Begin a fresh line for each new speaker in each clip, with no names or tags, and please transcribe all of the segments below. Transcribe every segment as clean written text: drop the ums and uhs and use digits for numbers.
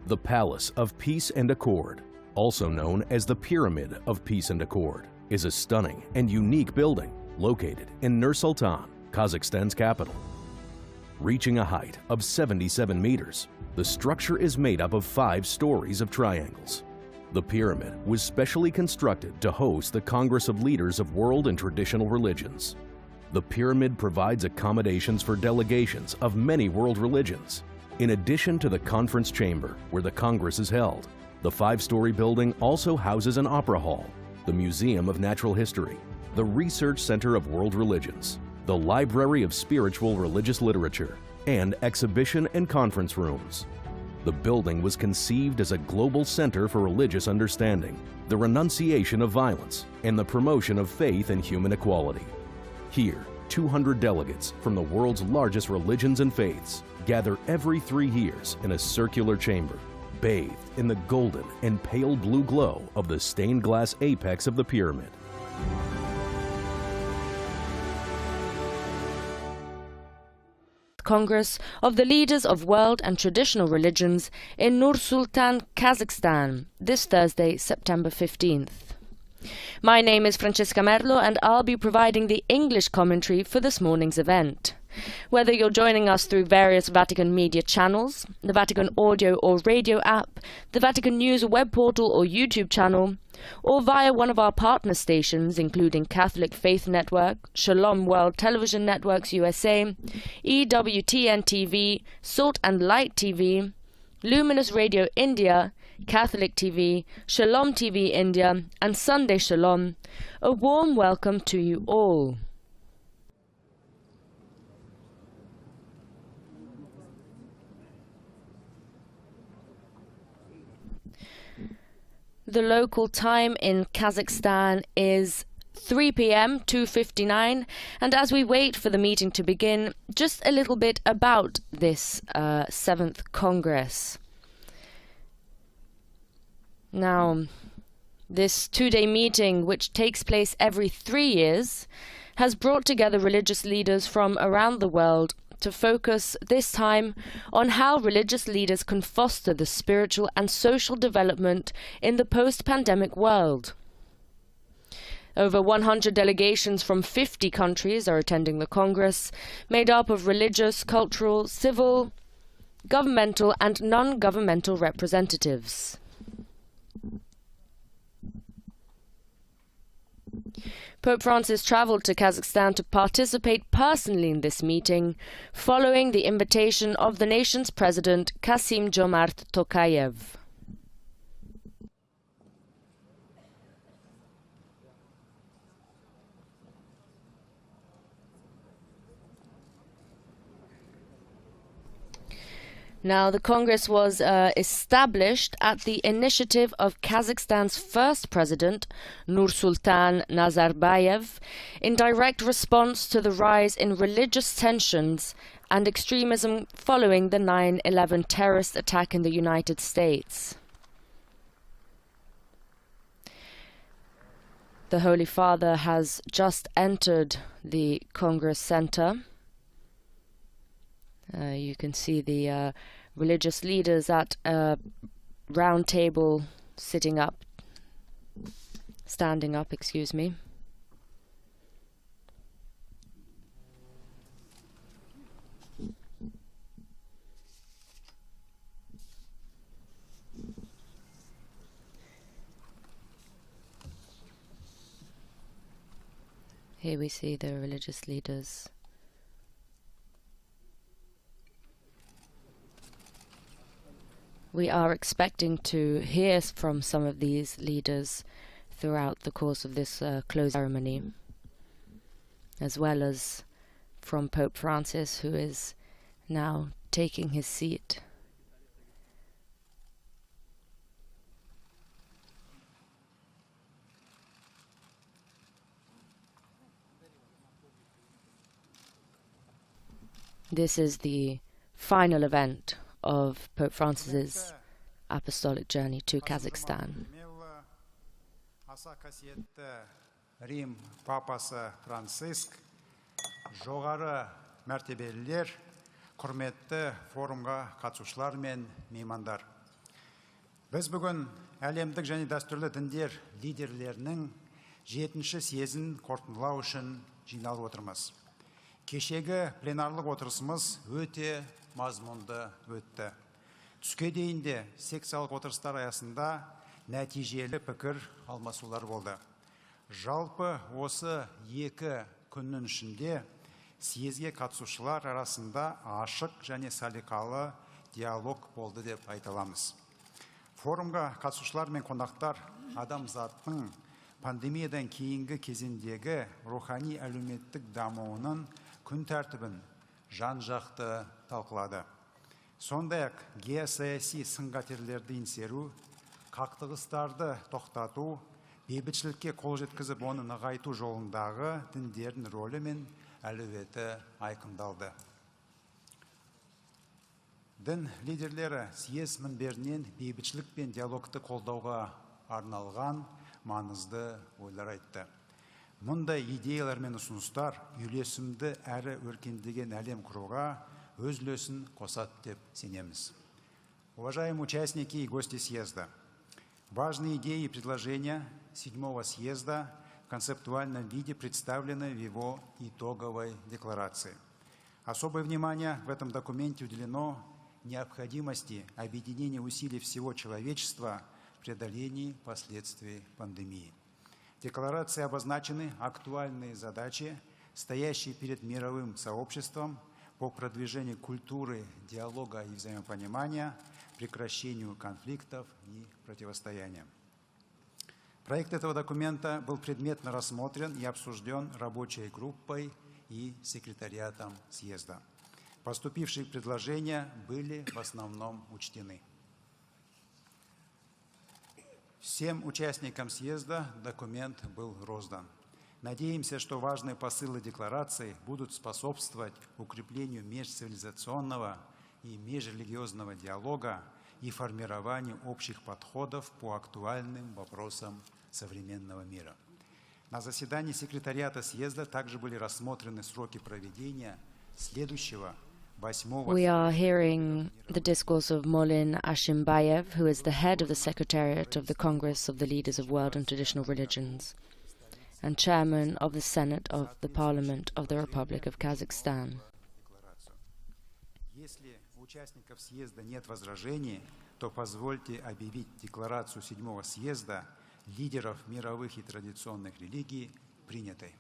The Palace of Peace and Accord, also known as the Pyramid of Peace and Accord, is a stunning and unique building located in Nur-Sultan, Kazakhstan's capital. Reaching a height of 77 meters, the structure is made up of 5 stories of triangles. The pyramid was specially constructed to host the Congress of Leaders of World and Traditional Religions. The pyramid provides accommodations for delegations of many world religions. In addition to the conference chamber where the Congress is held, the 5-story building also houses an opera hall, the Museum of Natural History, the Research Center of World Religions, the Library of Spiritual Religious Literature, and exhibition and conference rooms. The building was conceived as a global center for religious understanding, the renunciation of violence, and the promotion of faith and human equality. Here, 200 delegates from the world's largest religions and faiths gather every 3 years in a circular chamber, bathed in the golden and pale blue glow of the stained glass apex of the pyramid.
Congress of the Leaders of World and Traditional Religions in Nur-Sultan, Kazakhstan, this Thursday, September 15th. My name is Francesca Merlo and I'll be providing the English commentary for this morning's event. Whether you're joining us through various Vatican media channels, the Vatican audio or radio app, the Vatican News web portal or YouTube channel, or via one of our partner stations including Catholic Faith Network, Shalom World Television Networks USA, EWTN TV, Salt and Light TV, Luminous Radio India, Catholic TV, Shalom TV India, and Sunday Shalom, a warm welcome to you all. The local time in Kazakhstan is 3 p.m. 2:59, and as we wait for the meeting to begin, just a little bit about this 7th Congress. Now, this 2-day meeting, which takes place every 3 years, has brought together religious leaders from around the world to focus this time on how religious leaders can foster the spiritual and social development in the post-pandemic world. Over 100 delegations from 50 countries are attending the Congress, made up of religious, cultural, civil, governmental and non-governmental representatives. Pope Francis travelled to Kazakhstan to participate personally in this meeting, following the invitation of the nation's president, Kassym-Jomart Tokayev. Now, the Congress was established at the initiative of Kazakhstan's first president, Nursultan Nazarbayev, in direct response to the rise in religious tensions and extremism following the 9/11 terrorist attack in the United States. The Holy Father has just entered the Congress Center. You can see the religious leaders at a round table standing up, excuse me. Here we see the religious leaders. We are expecting to hear from some of these leaders throughout the course of this closing ceremony, as well as from Pope Francis, who is now taking his seat. This is the final event of Pope Francis's apostolic journey to Kazakhstan.
Рим папасы Франциск, жоғары мәртебелілер, құрметті форумға қатысушылар мен меймандар. Біз бүгін әлемдік және дәстүрлі діндер лидерлерінің 7-ші съезін қорытындылау үшін жиналып отырмыз. Кешегі пленарлық отырысымыз өте мазмұнды өтті. Түске дейін де секциялық отырыстар аясында нәтижелі пікір алмасулар болды. Жалпы осы 2 күннің ішінде съезге қатысушылар арасында ашық және салиқалы диалог болды деп айта аламыз. Форумға қатысушылар мен қонақтар адамзаттың пандемиядан кейінгі кезеңдегі рухани әлеуметтік дамуының күн тәртібін жан-жақты талқылады. Сондай-ақ геосаяси сын-қатерлерді еңсеру, қақтығыстарды тоқтату, бейбітшілікке қол жеткізіп оны нығайту жолындағы діндердің рөлі мен әлеуеті айқындалды. Дін лидерлері съез мінберінен бейбітшілік пен диалогты қолдауға арналған маңызды ойлар айтты. Мұндай идеялар мен ұсыныстар үйлесімді әрі өркендеген әлем құруға өз үлесін қосады деп сенеміз. Уважаемые участники и гости съезда, важные идеи и предложения 7-го съезда в концептуальном виде представлены в его итоговой декларации. Особое внимание в этом документе уделено необходимости объединения усилий всего человечества в преодолении последствий пандемии. В декларации обозначены актуальные задачи, стоящие перед мировым сообществом по продвижению культуры, диалога и взаимопонимания, прекращению конфликтов и противостояния. Проект этого документа был предметно рассмотрен и обсужден рабочей группой и секретариатом съезда. Поступившие предложения были в основном учтены. Всем участникам съезда документ был роздан. Надеемся, что важные посылы декларации будут способствовать укреплению межцивилизационного и межрелигиозного диалога и формированию общих подходов по актуальным вопросам современного мира. На заседании секретариата съезда также были рассмотрены сроки проведения следующего 8-го...
We are hearing the discourse of Molin Ashimbayev, who is the head of the Secretariat of the Congress of the Leaders of World and Traditional Religions and chairman of the Senate of the Parliament of the Republic of Kazakhstan.
Если у участников съезда нет возражений, то позвольте объявить декларацию 7-го съезда лидеров мировых и традиционных религий принятой.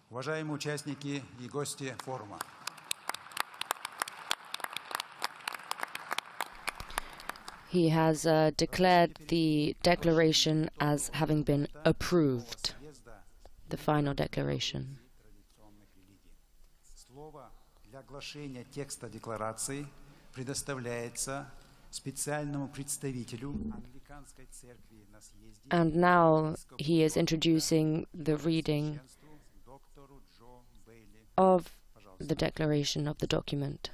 Уважаемые участники и гости форума,
He has declared the declaration as having been approved, the final declaration.
слово для оглашения текста декларации предоставляется специальному представителю англиканской церкви на съезде.
And now he is introducing the reading of the declaration of the document.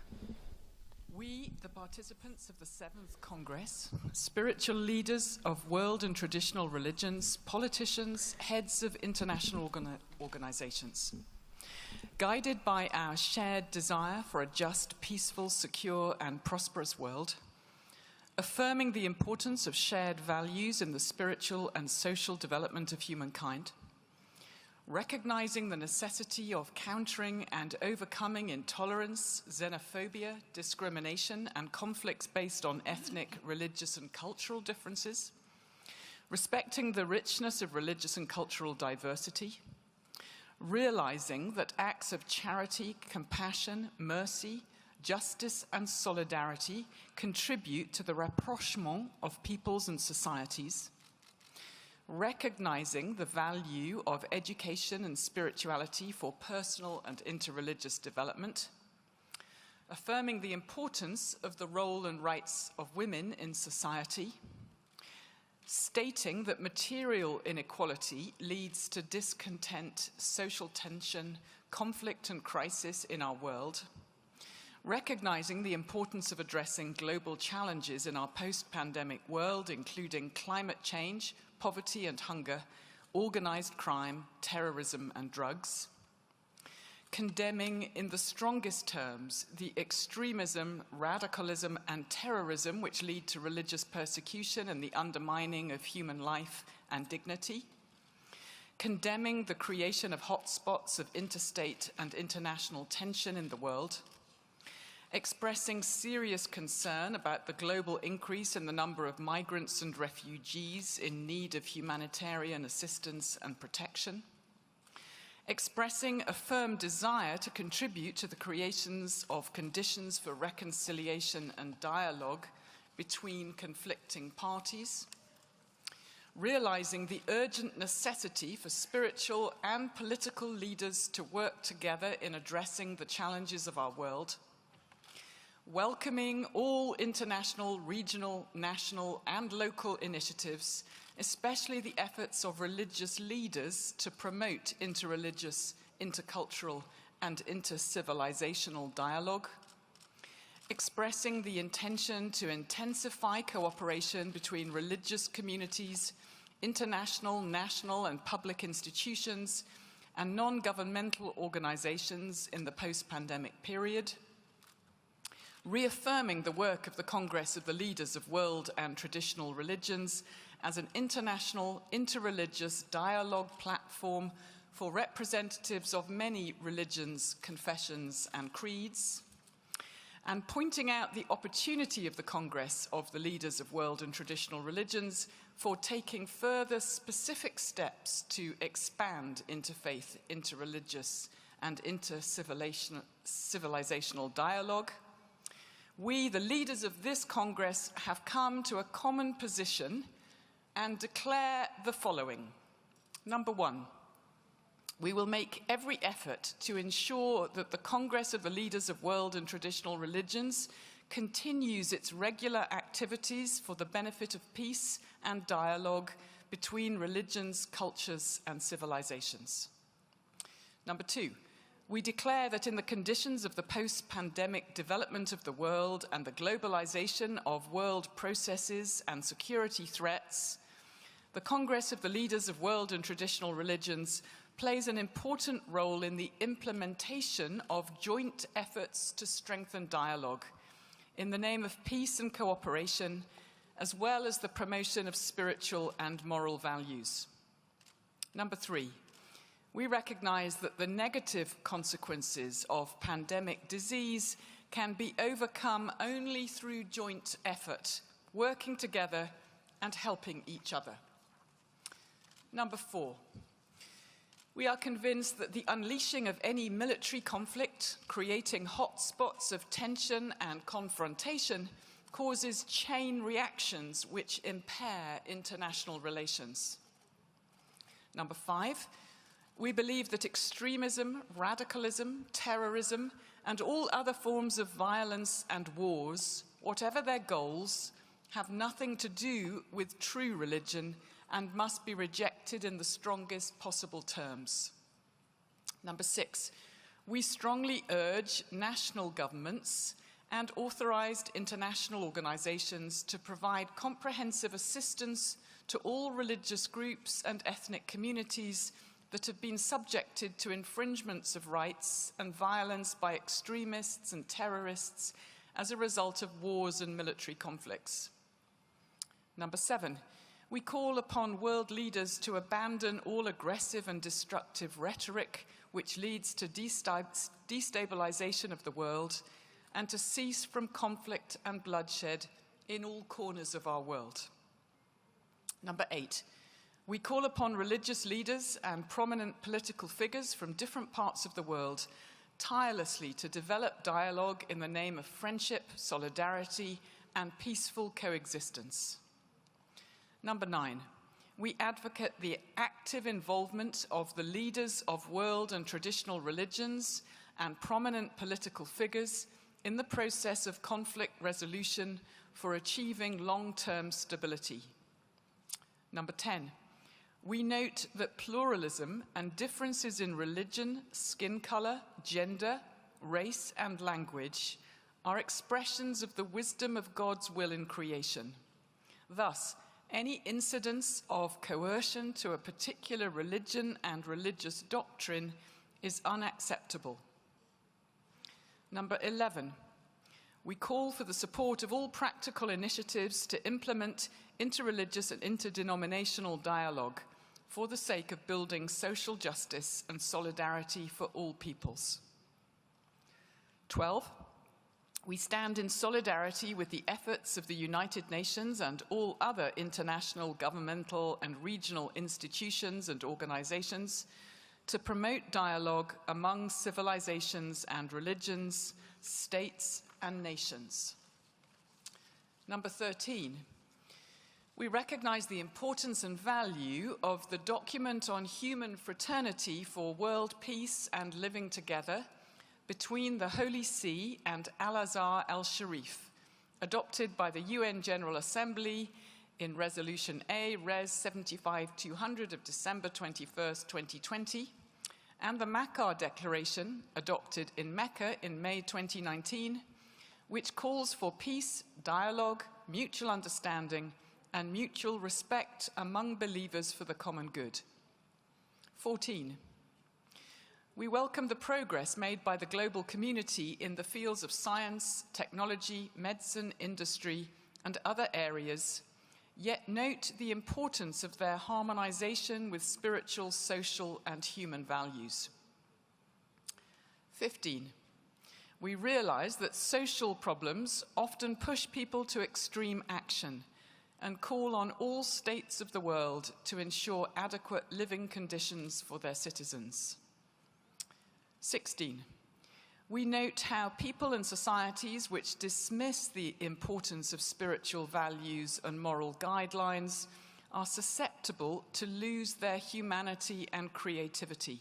We, the participants of the 7th Congress, spiritual leaders of world and traditional religions, politicians, heads of international organizations, guided by our shared desire for a just, peaceful, secure, and prosperous world, affirming the importance of shared values in the spiritual and social development of humankind, recognizing the necessity of countering and overcoming intolerance, xenophobia, discrimination, and conflicts based on ethnic, religious, and cultural differences, respecting the richness of religious and cultural diversity, realizing that acts of charity, compassion, mercy, justice, and solidarity contribute to the rapprochement of peoples and societies, recognizing the value of education and spirituality for personal and interreligious development, affirming the importance of the role and rights of women in society, stating that material inequality leads to discontent, social tension, conflict, and crisis in our world, recognizing the importance of addressing global challenges in our post-pandemic world, including climate change, poverty and hunger, organized crime, terrorism, and drugs, condemning in the strongest terms the extremism, radicalism, and terrorism which lead to religious persecution and the undermining of human life and dignity, condemning the creation of hotspots of interstate and international tension in the world, expressing serious concern about the global increase in the number of migrants and refugees in need of humanitarian assistance and protection, expressing a firm desire to contribute to the creations of conditions for reconciliation and dialogue between conflicting parties, realizing the urgent necessity for spiritual and political leaders to work together in addressing the challenges of our world, welcoming all international, regional, national, and local initiatives, especially the efforts of religious leaders to promote interreligious, intercultural, and intercivilizational dialogue, expressing the intention to intensify cooperation between religious communities, international, national, and public institutions, and non-governmental organizations in the post-pandemic period, reaffirming the work of the Congress of the Leaders of World and Traditional Religions as an international, interreligious dialogue platform for representatives of many religions, confessions, and creeds, and pointing out the opportunity of the Congress of the Leaders of World and Traditional Religions for taking further specific steps to expand interfaith, interreligious, and intercivilizational dialogue. We, the leaders of this Congress, have come to a common position and declare the following. Number one, we will make every effort to ensure that the Congress of the Leaders of World and Traditional Religions continues its regular activities for the benefit of peace and dialogue between religions, cultures, and civilizations. Number two, we declare that in the conditions of the post-pandemic development of the world and the globalization of world processes and security threats, the Congress of the Leaders of World and Traditional Religions plays an important role in the implementation of joint efforts to strengthen dialogue in the name of peace and cooperation, as well as the promotion of spiritual and moral values. Number three, we recognize that the negative consequences of pandemic disease can be overcome only through joint effort, working together and helping each other. Number four, we are convinced that the unleashing of any military conflict, creating hotspots of tension and confrontation, causes chain reactions which impair international relations. Number five, we believe that extremism, radicalism, terrorism, and all other forms of violence and wars, whatever their goals, have nothing to do with true religion and must be rejected in the strongest possible terms. Number six, we strongly urge national governments and authorized international organizations to provide comprehensive assistance to all religious groups and ethnic communities that have been subjected to infringements of rights and violence by extremists and terrorists as a result of wars and military conflicts. Number seven, we call upon world leaders to abandon all aggressive and destructive rhetoric which leads to destabilization of the world and to cease from conflict and bloodshed in all corners of our world. Number eight, we call upon religious leaders and prominent political figures from different parts of the world tirelessly to develop dialogue in the name of friendship, solidarity, and peaceful coexistence. Number nine, we advocate the active involvement of the leaders of world and traditional religions and prominent political figures in the process of conflict resolution for achieving long-term stability. Number 10, we note that pluralism and differences in religion, skin color, gender, race, and language are expressions of the wisdom of God's will in creation. Thus, any incidence of coercion to a particular religion and religious doctrine is unacceptable. Number 11, we call for the support of all practical initiatives to implement interreligious and interdenominational dialogue for the sake of building social justice and solidarity for all peoples. 12, we stand in solidarity with the efforts of the United Nations and all other international, governmental, and regional institutions and organizations to promote dialogue among civilizations and religions, states, and nations. Number 13, we recognize the importance and value of the document on human fraternity for world peace and living together between the Holy See and Al-Azhar al-Sharif, adopted by the UN General Assembly in Resolution A, Res 75-200 of December 21st, 2020, and the Makkah Declaration, adopted in Mecca in May 2019, which calls for peace, dialogue, mutual understanding, and mutual respect among believers for the common good. 14. We welcome the progress made by the global community in the fields of science, technology, medicine, industry, and other areas, yet note the importance of their harmonization with spiritual, social, and human values. 15. We realize that social problems often push people to extreme action and call on all states of the world to ensure adequate living conditions for their citizens. 16. We note how people and societies which dismiss the importance of spiritual values and moral guidelines are susceptible to lose their humanity and creativity.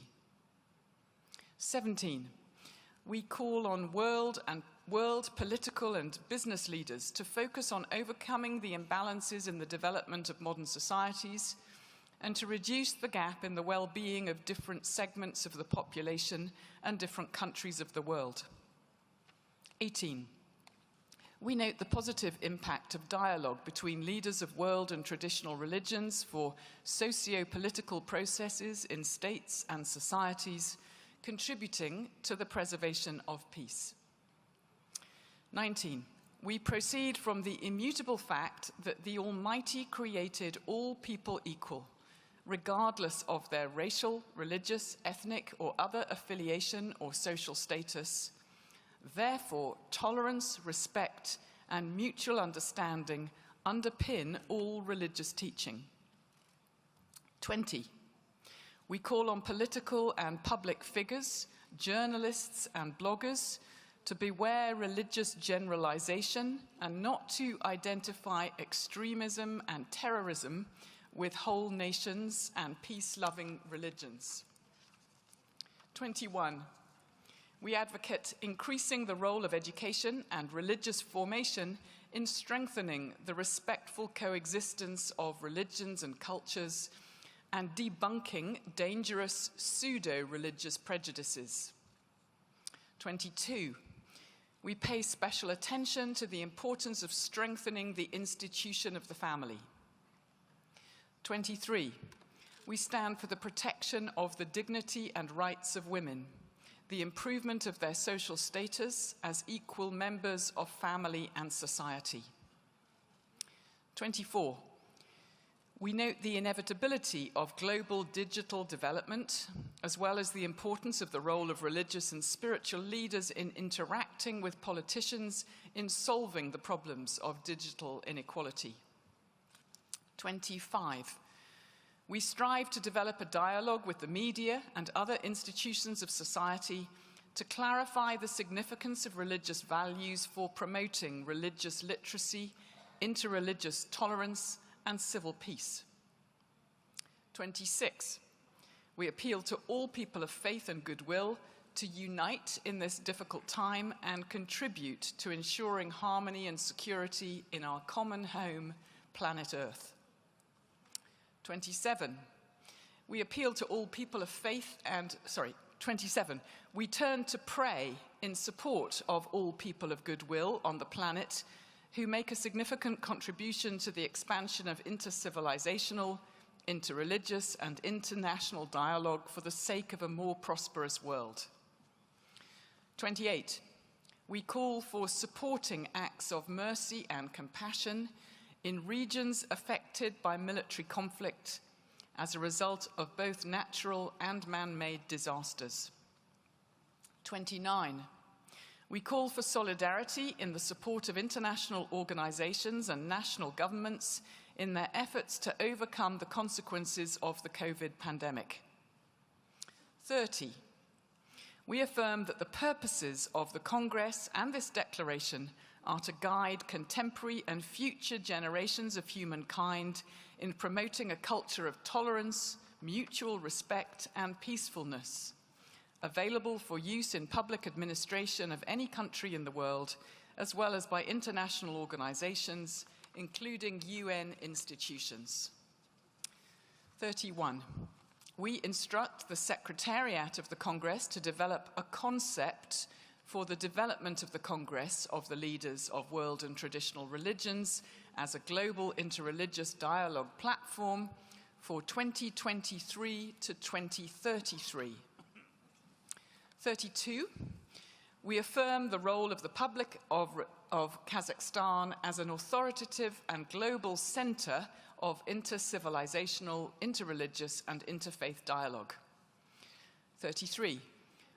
17. We call on world political and business leaders to focus on overcoming the imbalances in the development of modern societies and to reduce the gap in the well-being of different segments of the population and different countries of the world. 18. We note the positive impact of dialogue between leaders of world and traditional religions for socio-political processes in states and societies, contributing to the preservation of peace. 19. We proceed from the immutable fact that the Almighty created all people equal, regardless of their racial, religious, ethnic, or other affiliation or social status. Therefore, tolerance, respect, and mutual understanding underpin all religious teaching. 20. We call on political and public figures, journalists, and bloggers to beware religious generalization and not to identify extremism and terrorism with whole nations and peace-loving religions. 21. We advocate increasing the role of education and religious formation in strengthening the respectful coexistence of religions and cultures and debunking dangerous pseudo-religious prejudices. 22. We pay special attention to the importance of strengthening the institution of the family. 23. We stand for the protection of the dignity and rights of women, the improvement of their social status as equal members of family and society. 24. We note the inevitability of global digital development, as well as the importance of the role of religious and spiritual leaders in interacting with politicians in solving the problems of digital inequality. 25. We strive to develop a dialogue with the media and other institutions of society to clarify the significance of religious values for promoting religious literacy, interreligious tolerance, and civil peace. 26. We appeal to all people of faith and goodwill to unite in this difficult time and contribute to ensuring harmony and security in our common home, planet Earth. 27. We appeal to all people of faith and, 27. We turn to pray in support of all people of goodwill on the planet who make a significant contribution to the expansion of intercivilizational, interreligious, and international dialogue for the sake of a more prosperous world. 28. We call for supporting acts of mercy and compassion in regions affected by military conflict as a result of both natural and man-made disasters. 29. We call for solidarity in the support of international organizations and national governments in their efforts to overcome the consequences of the COVID pandemic. 30. We affirm that the purposes of the Congress and this declaration are to guide contemporary and future generations of humankind in promoting a culture of tolerance, mutual respect, and peacefulness, available for use in public administration of any country in the world, as well as by international organizations, including UN institutions. 31. We instruct the Secretariat of the Congress to develop a concept for the development of the Congress of the Leaders of World and Traditional Religions as a global interreligious dialogue platform for 2023 to 2033. 32. We affirm the role of the Republic of Kazakhstan as an authoritative and global center of inter-civilizational, interreligious, and interfaith dialogue. 33.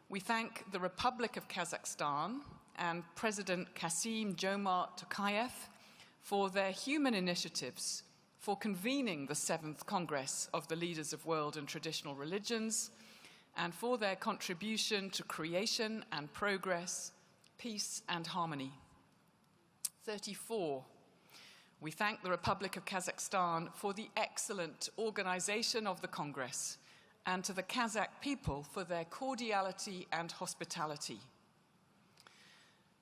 We thank the Republic of Kazakhstan and President Kassym-Jomart Tokayev for their human initiatives for convening the 7th Congress of the Leaders of World and Traditional Religions, and for their contribution to creation and progress, peace and harmony. 34. We thank the Republic of Kazakhstan for the excellent organization of the Congress, and to the Kazakh people for their cordiality and hospitality.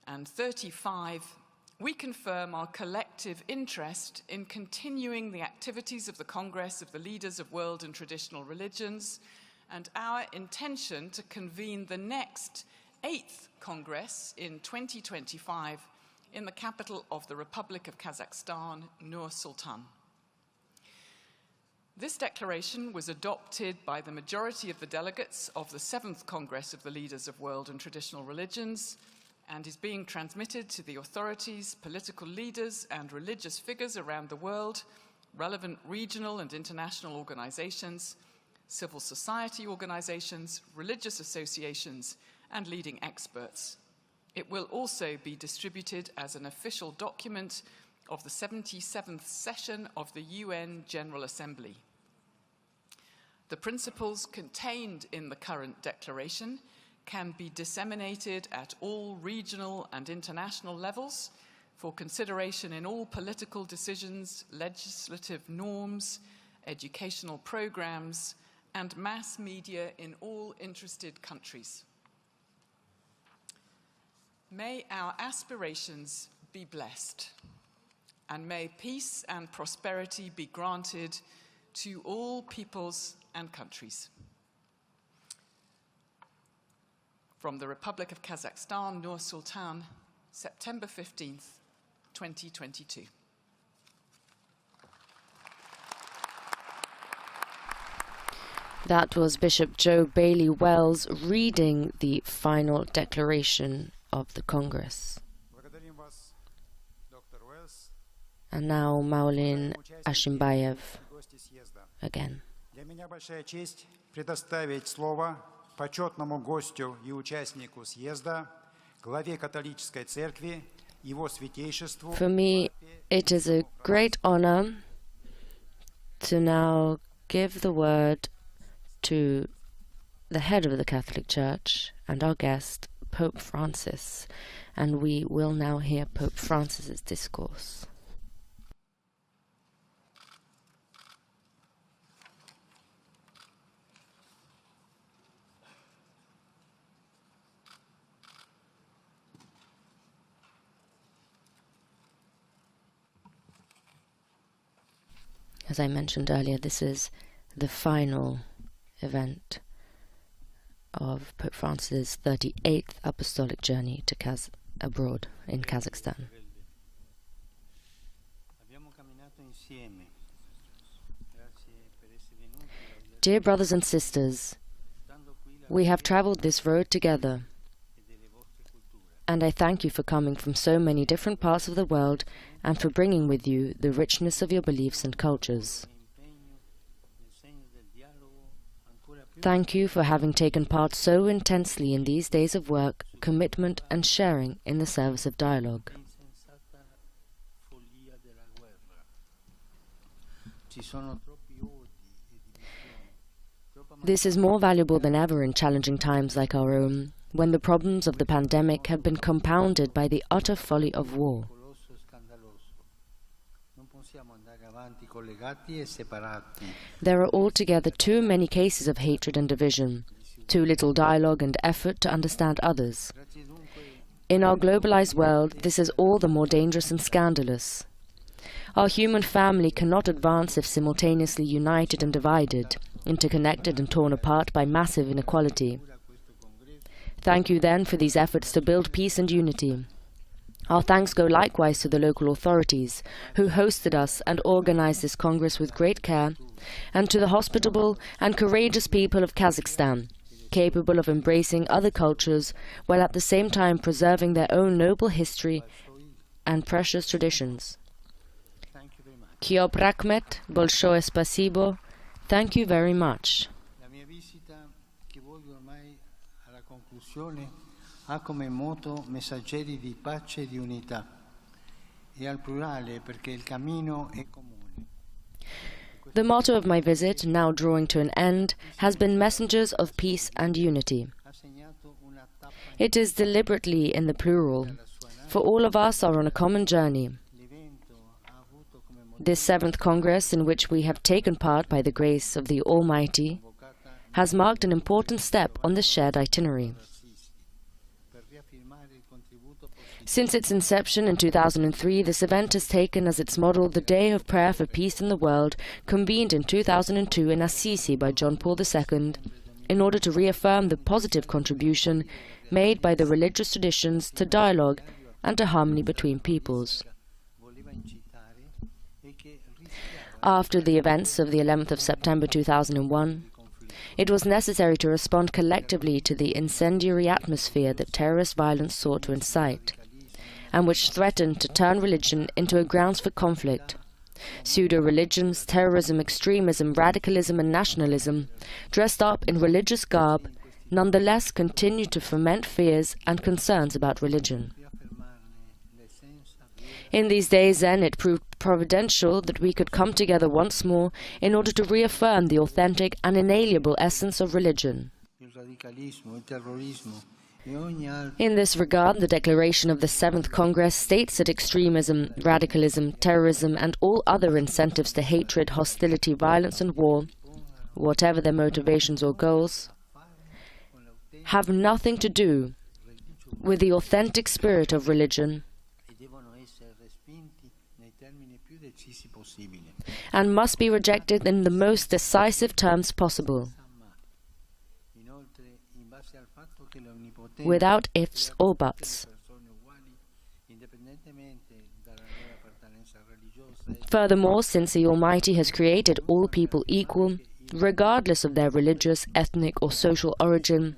And 35. We confirm our collective interest in continuing the activities of the Congress of the Leaders of World and Traditional Religions, and our intention to convene the next 8th Congress in 2025 in the capital of the Republic of Kazakhstan, Nur-Sultan. This declaration was adopted by the majority of the delegates of the 7th Congress of the Leaders of World and Traditional Religions, and is being transmitted to the authorities, political leaders, and religious figures around the world, relevant regional and international organizations, civil society organizations, religious associations, and leading experts. It will also be distributed as an official document of the 77th session of the UN General Assembly. The principles contained in the current declaration can be disseminated at all regional and international levels for consideration in all political decisions, legislative norms, educational programs, and mass media in all interested countries. May our aspirations be blessed, and may peace and prosperity be granted to all peoples and countries. From the Republic of Kazakhstan, Nur-Sultan, September 15th, 2022.
That was Bishop Joe Bailey Wells reading the final declaration of the Congress. And now Maulin Ashimbayev again.
Для меня большая честь предоставить слово почетному гостю и участнику съезда, главе католической церкви, его святейшеству.
For me, it is a great honor to now give the word to the head of the Catholic Church and our guest, Pope Francis, and we will now hear Pope Francis's discourse. As I mentioned earlier, this is the final event of Pope Francis' 38th apostolic journey to abroad in Kazakhstan. Dear brothers and sisters, we have traveled this road together, and I thank you for coming from so many different parts of the world and for bringing with you the richness of your beliefs and cultures. Thank you for having taken part so intensely in these days of work, commitment and sharing in the service of dialogue. This is more valuable than ever in challenging times like our own, when the problems of the pandemic have been compounded by the utter folly of war. There are altogether too many cases of hatred and division, too little dialogue and effort to understand others. In our globalized world, this is all the more dangerous and scandalous. Our human family cannot advance if simultaneously united and divided, interconnected and torn apart by massive inequality. Thank you then for these efforts to build peace and unity. Our thanks go likewise to the local authorities, who hosted us and organized this Congress with great care, and to the hospitable and courageous people of Kazakhstan, capable of embracing other cultures while at the same time preserving their own noble history and precious traditions. Kio Prakmet, Bolshoe Spasibo, thank you very much.
Ha come motto messaggeri di pace e di unità e al plurale perché il cammino è comune.
The motto of my visit, now drawing to an end, has been messengers of peace and unity. It is deliberately in the plural, for all of us are on a common journey. This 7th Congress, in which we have taken part by the grace of the Almighty, has marked an important step on this shared itinerary. Since its inception in 2003, this event has taken as its model the Day of Prayer for Peace in the World, convened in 2002 in Assisi by John Paul II, in order to reaffirm the positive contribution made by the religious traditions to dialogue and to harmony between peoples. After the events of the 11th of September 2001, it was necessary to respond collectively to the incendiary atmosphere that terrorist violence sought to incite, and which threatened to turn religion into a grounds for conflict. Pseudo-religions, terrorism, extremism, radicalism and nationalism, dressed up in religious garb, nonetheless continue to foment fears and concerns about religion. In these days, then, it proved providential that we could come together once more in order to reaffirm the authentic and inalienable essence of religion. In this regard, the declaration of the 7th Congress states that extremism, radicalism, terrorism, and all other incentives to hatred, hostility, violence, and war, whatever their motivations or goals, have nothing to do with the authentic spirit of religion and must be rejected in the most decisive terms possible, without ifs or buts. Furthermore, since the Almighty has created all people equal, regardless of their religious, ethnic or social origin,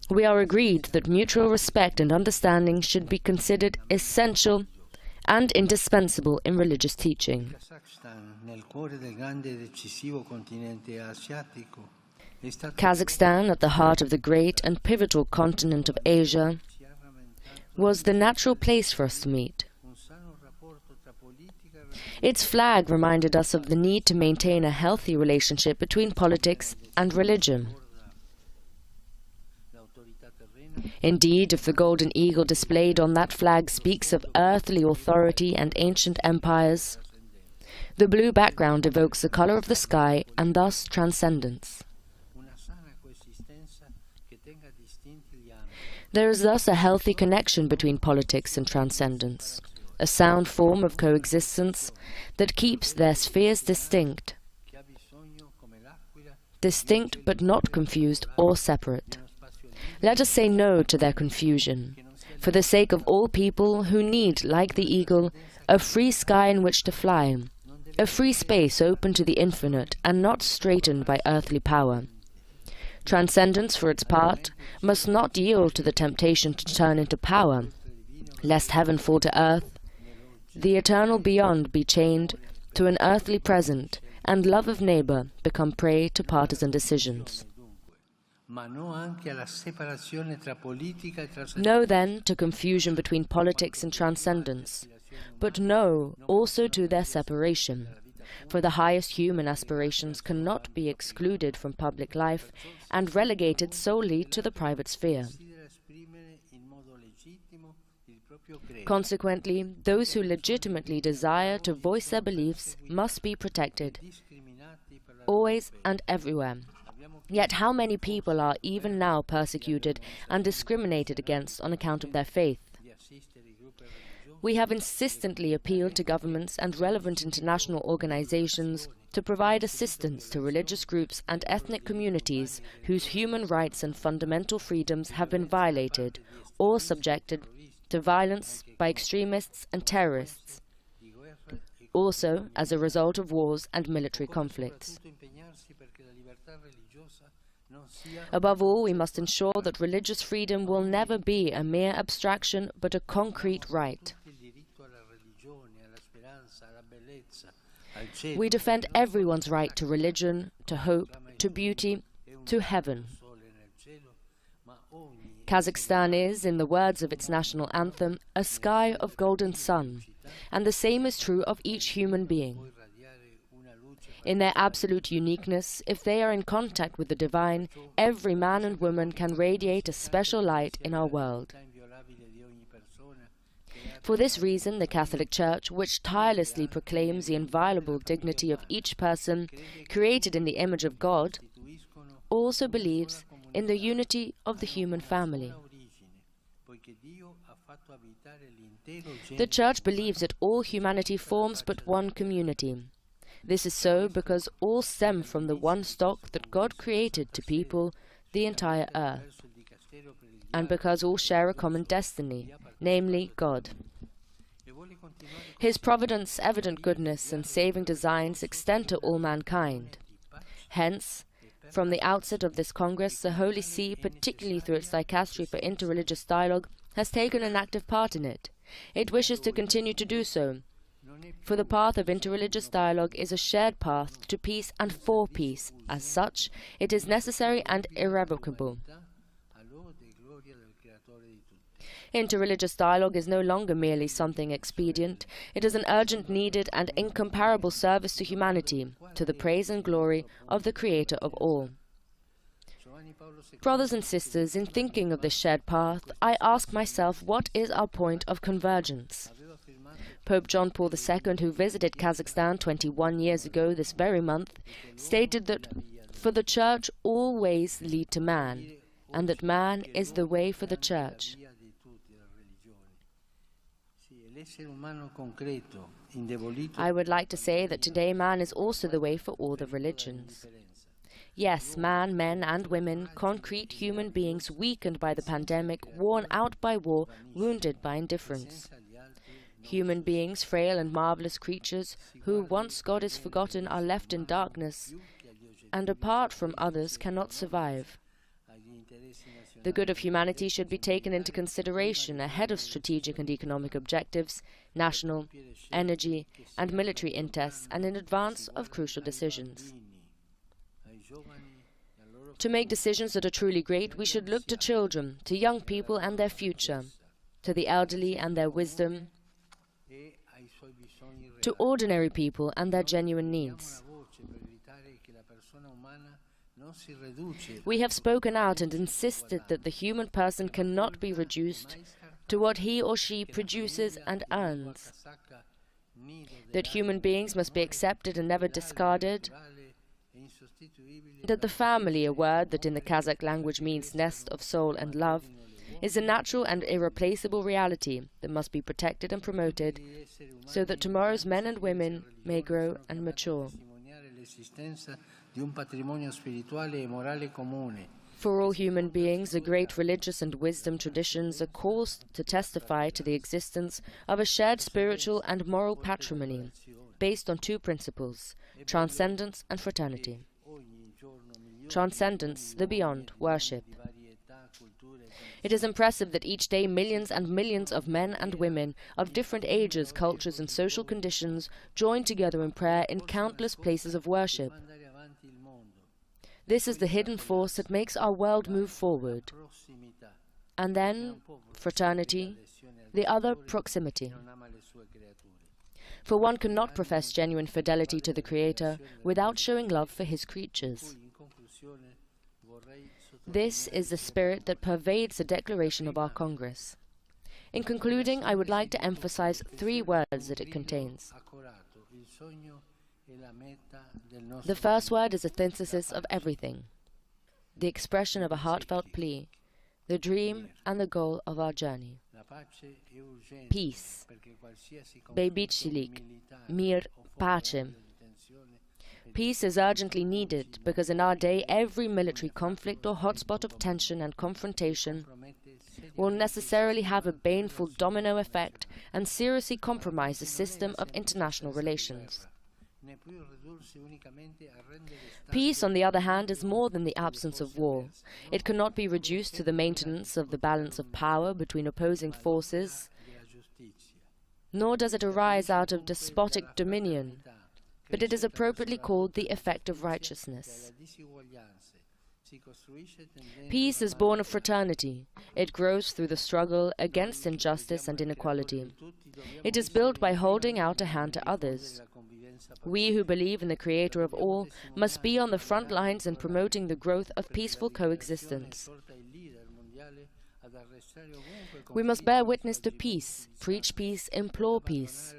we are agreed that mutual respect and understanding should be considered essential and indispensable in religious teaching. Kazakhstan, at the heart of the great and pivotal continent of Asia, was the natural place for us to meet. Its flag reminded us of the need to maintain a healthy relationship between politics and religion. Indeed, if the golden eagle displayed on that flag speaks of earthly authority and ancient empires, the blue background evokes the color of the sky and thus transcendence. There is thus a healthy connection between politics and transcendence, a sound form of coexistence that keeps their spheres distinct but not confused or separate. Let us say no to their confusion, for the sake of all people who need, like the eagle, a free sky in which to fly, a free space open to the infinite and not straitened by earthly power. Transcendence, for its part, must not yield to the temptation to turn into power, lest heaven fall to earth, the eternal beyond be chained to an earthly present, and love of neighbor become prey to partisan decisions. No, then, to confusion between politics and transcendence, but no also to their separation. For the highest human aspirations cannot be excluded from public life and relegated solely to the private sphere. Consequently, those who legitimately desire to voice their beliefs must be protected, always and everywhere. Yet how many people are even now persecuted and discriminated against on account of their faith? We have insistently appealed to governments and relevant international organizations to provide assistance to religious groups and ethnic communities whose human rights and fundamental freedoms have been violated or subjected to violence by extremists and terrorists, also as a result of wars and military conflicts. Above all, we must ensure that religious freedom will never be a mere abstraction but a concrete right. We defend everyone's right to religion, to hope, to beauty, to heaven. Kazakhstan is, in the words of its national anthem, a sky of golden sun, and the same is true of each human being. In their absolute uniqueness, if they are in contact with the divine, every man and woman can radiate a special light in our world. For this reason, the Catholic Church, which tirelessly proclaims the inviolable dignity of each person created in the image of God, also believes in the unity of the human family. The Church believes that all humanity forms but one community. This is so because all stem from the one stock that God created to people the entire earth, and because all share a common destiny, namely God. His providence, evident goodness, and saving designs extend to all mankind. Hence, from the outset of this Congress, the Holy See, particularly through its dicastery for interreligious dialogue, has taken an active part in it. It wishes to continue to do so, for the path of interreligious dialogue is a shared path to peace and for peace. As such, it is necessary and irrevocable. Interreligious dialogue is no longer merely something expedient. It is an urgent, needed, and incomparable service to humanity, to the praise and glory of the Creator of all. Brothers and sisters, in thinking of this shared path, I ask myself, what is our point of convergence? Pope John Paul II, who visited Kazakhstan 21 years ago this very month, stated that for the Church all ways lead to man, and that man is the way for the Church. I would like to say that today man is also the way for all the religions. Yes, man, men and women, concrete human beings weakened by the pandemic, worn out by war, wounded by indifference. Human beings, frail and marvelous creatures, who once God is forgotten are left in darkness, and apart from others cannot survive. The good of humanity should be taken into consideration ahead of strategic and economic objectives, national, energy, and military interests, and in advance of crucial decisions. To make decisions that are truly great, we should look to children, to young people and their future, to the elderly and their wisdom, to ordinary people and their genuine needs. We have spoken out and insisted that the human person cannot be reduced to what he or she produces and earns, that human beings must be accepted and never discarded, that the family, a word that in the Kazakh language means nest of soul and love, is a natural and irreplaceable reality that must be protected and promoted so that tomorrow's men and women may grow and mature. For all human beings, the great religious and wisdom traditions are calls to testify to the existence of a shared spiritual and moral patrimony, based on two principles: transcendence and fraternity. Transcendence, the beyond, worship. It is impressive that each day millions and millions of men and women of different ages, cultures and social conditions join together in prayer in countless places of worship. This is the hidden force that makes our world move forward. And then, fraternity, the other, proximity. For one cannot profess genuine fidelity to the Creator without showing love for His creatures. This is the spirit that pervades the declaration of our Congress. In concluding, I would like to emphasize three words that it contains. The first word is a synthesis of everything, the expression of a heartfelt plea, the dream and the goal of our journey. Peace, Bejbicilik, mir, pace. Peace is urgently needed because in our day every military conflict or hotspot of tension and confrontation will necessarily have a baneful domino effect and seriously compromise the system of international relations. Peace, on the other hand, is more than the absence of war. It cannot be reduced to the maintenance of the balance of power between opposing forces, nor does it arise out of despotic dominion, but it is appropriately called the effect of righteousness. Peace is born of fraternity. It grows through the struggle against injustice and inequality. It is built by holding out a hand to others. We who believe in the Creator of all must be on the front lines in promoting the growth of peaceful coexistence. We must bear witness to peace, preach peace, implore peace.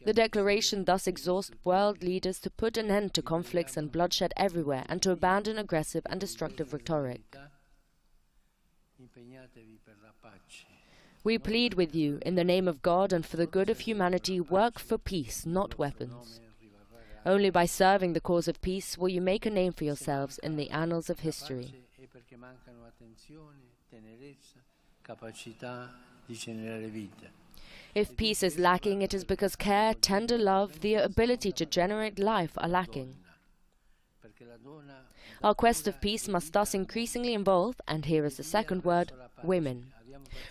The declaration thus exhorts world leaders to put an end to conflicts and bloodshed everywhere and to abandon aggressive and destructive rhetoric. We plead with you, in the name of God and for the good of humanity, work for peace, not weapons. Only by serving the cause of peace will you make a name for yourselves in the annals of history. If peace is lacking, it is because care, tender love, the ability to generate life are lacking. Our quest of peace must thus increasingly involve, and here is the second word, women.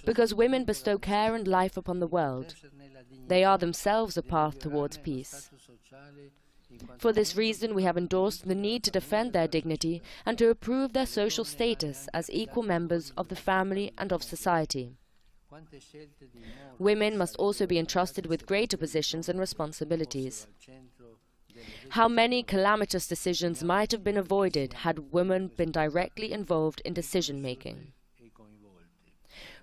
Because women bestow care and life upon the world. They are themselves a path towards peace. For this reason, we have endorsed the need to defend their dignity and to improve their social status as equal members of the family and of society. Women must also be entrusted with greater positions and responsibilities. How many calamitous decisions might have been avoided had women been directly involved in decision-making?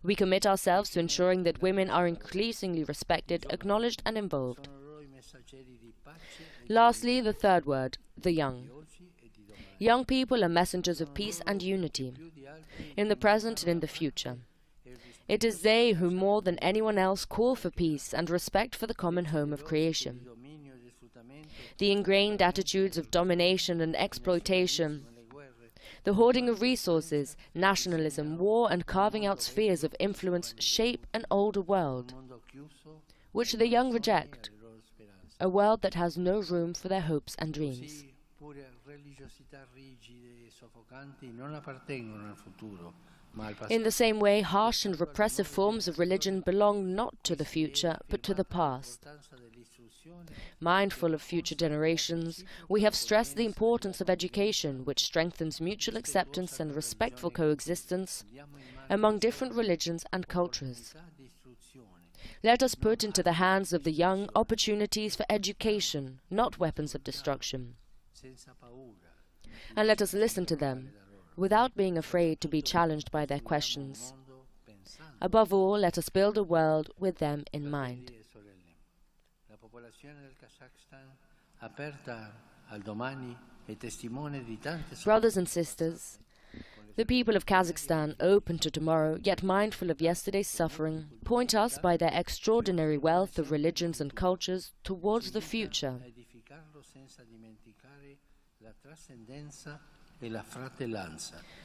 We commit ourselves to ensuring that women are increasingly respected, acknowledged and involved. Lastly, the third word, the young. Young people are messengers of peace and unity, in the present and in the future. It is they who more than anyone else call for peace and respect for the common home of creation. The ingrained attitudes of domination and exploitation, the hoarding of resources, nationalism, war and carving out spheres of influence shape an older world, which the young reject, a world that has no room for their hopes and dreams. In the same way, harsh and repressive forms of religion belong not to the future, but to the past. Mindful of future generations, we have stressed the importance of education, which strengthens mutual acceptance and respectful coexistence among different religions and cultures. Let us put into the hands of the young opportunities for education, not weapons of destruction. And let us listen to them, without being afraid to be challenged by their questions. Above all, let us build a world with them in mind. Brothers and sisters, the people of Kazakhstan, open to tomorrow, yet mindful of yesterday's suffering, point us by their extraordinary wealth of religions and cultures towards the future.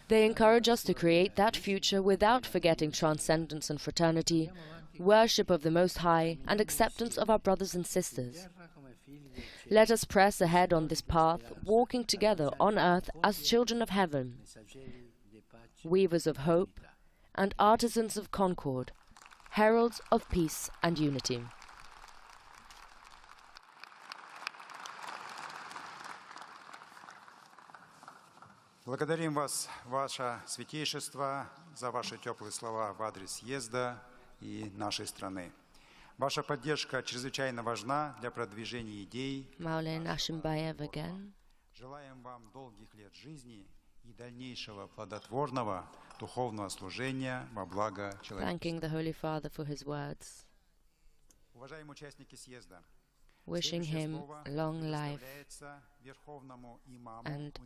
They encourage us to create that future without forgetting transcendence and fraternity, worship of the Most High, and acceptance of our brothers and sisters. Let us press ahead on this path, walking together on earth as children of heaven, weavers of hope and artisans of concord, heralds of peace and unity.
Благодарим вас, Ваше Святейшество, за ваши теплые слова в адрес съезда и нашей страны. Ваша поддержка чрезвычайно важна для продвижения идей. Желаем вам долгих лет жизни и дальнейшего плодотворного духовного служения во благо человечества. Уважаемые участники съезда,
wishing him long life and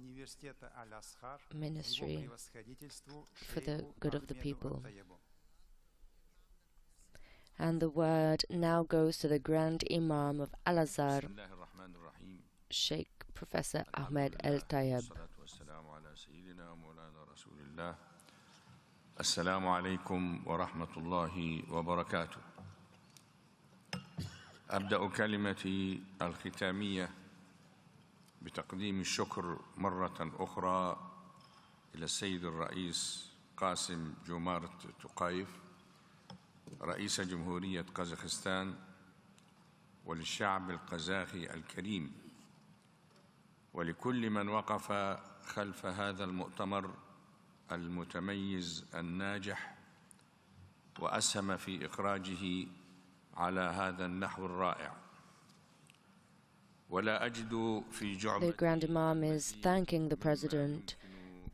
ministry for the good of the people. And the word now goes to the Grand Imam of Al-Azhar, Sheikh Professor Ahmed El-Tayeb.
Assalamu alaikum wa rahmatullahi wa barakatuh. أبدأ كلمتي الختامية بتقديم الشكر مرة أخرى إلى السيد الرئيس قاسم جومارت توقايف رئيس جمهورية كازاخستان وللشعب القزاخي الكريم ولكل من وقف خلف هذا المؤتمر المتميز الناجح وأسهم في إخراجه على هذا النحو الرائع. ولا أجد في جعبة.
The Grand Imam is thanking the President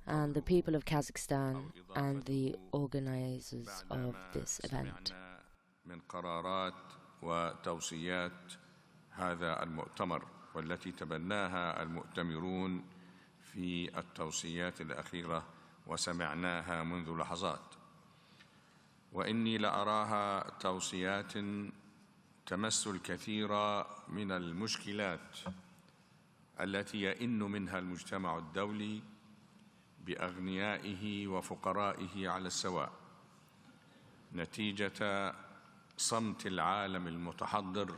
and the people of Kazakhstan and the organizers of this event.
من قرارات وتوصيات هذا المؤتمر والتي تبناها المؤتمرون في التوصيات الأخيرة وسمعناها منذ لحظات. وإني لأراها توصيات تمس الكثير من المشكلات التي يئن منها المجتمع الدولي بأغنيائه وفقرائه على السواء نتيجة صمت العالم المتحضر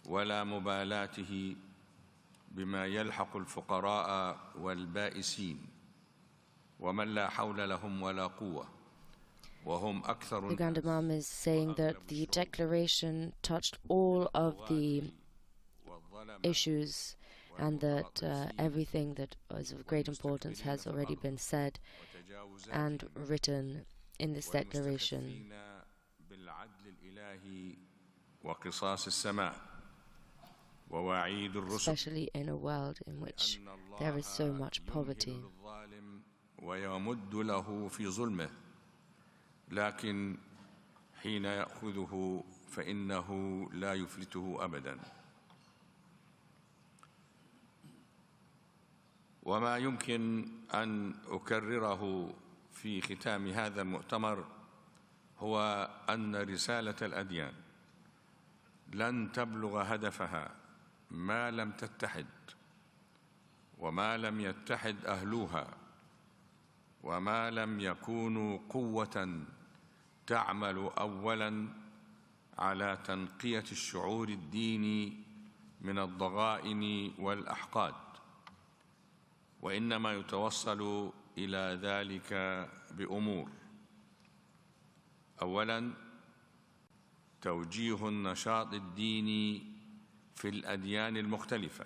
ولا مبالاته بما يلحق الفقراء والبائسين ومن لا حول لهم ولا قوة.
The Grand Imam is saying that the declaration touched all of the issues and that everything that is of great importance has already been said and written in this declaration. Especially in a world in which there is so much poverty.
لكن حين يأخذه فإنه لا يفلته أبدا. وما يمكن أن أكرره في ختام هذا المؤتمر هو أن رسالة الأديان لن تبلغ هدفها ما لم تتحد وما لم يتحد أهلوها وما لم يكونوا قوة تعمل أولاً على تنقية الشعور الديني من الضغائن والأحقاد وإنما يتوصل إلى ذلك بأمور. أولاً توجيه النشاط الديني في الأديان المختلفة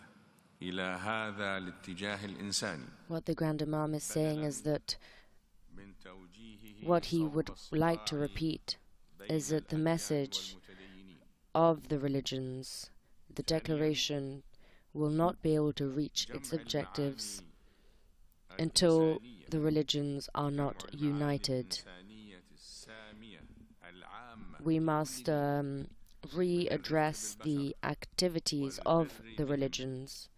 إلى هذا الاتجاه الإنساني.
What the Grand Imam is saying is that what he would like to repeat is that the message of the religions, the declaration, will not be able to reach its objectives until the religions are not united. We must readdress the activities of the religions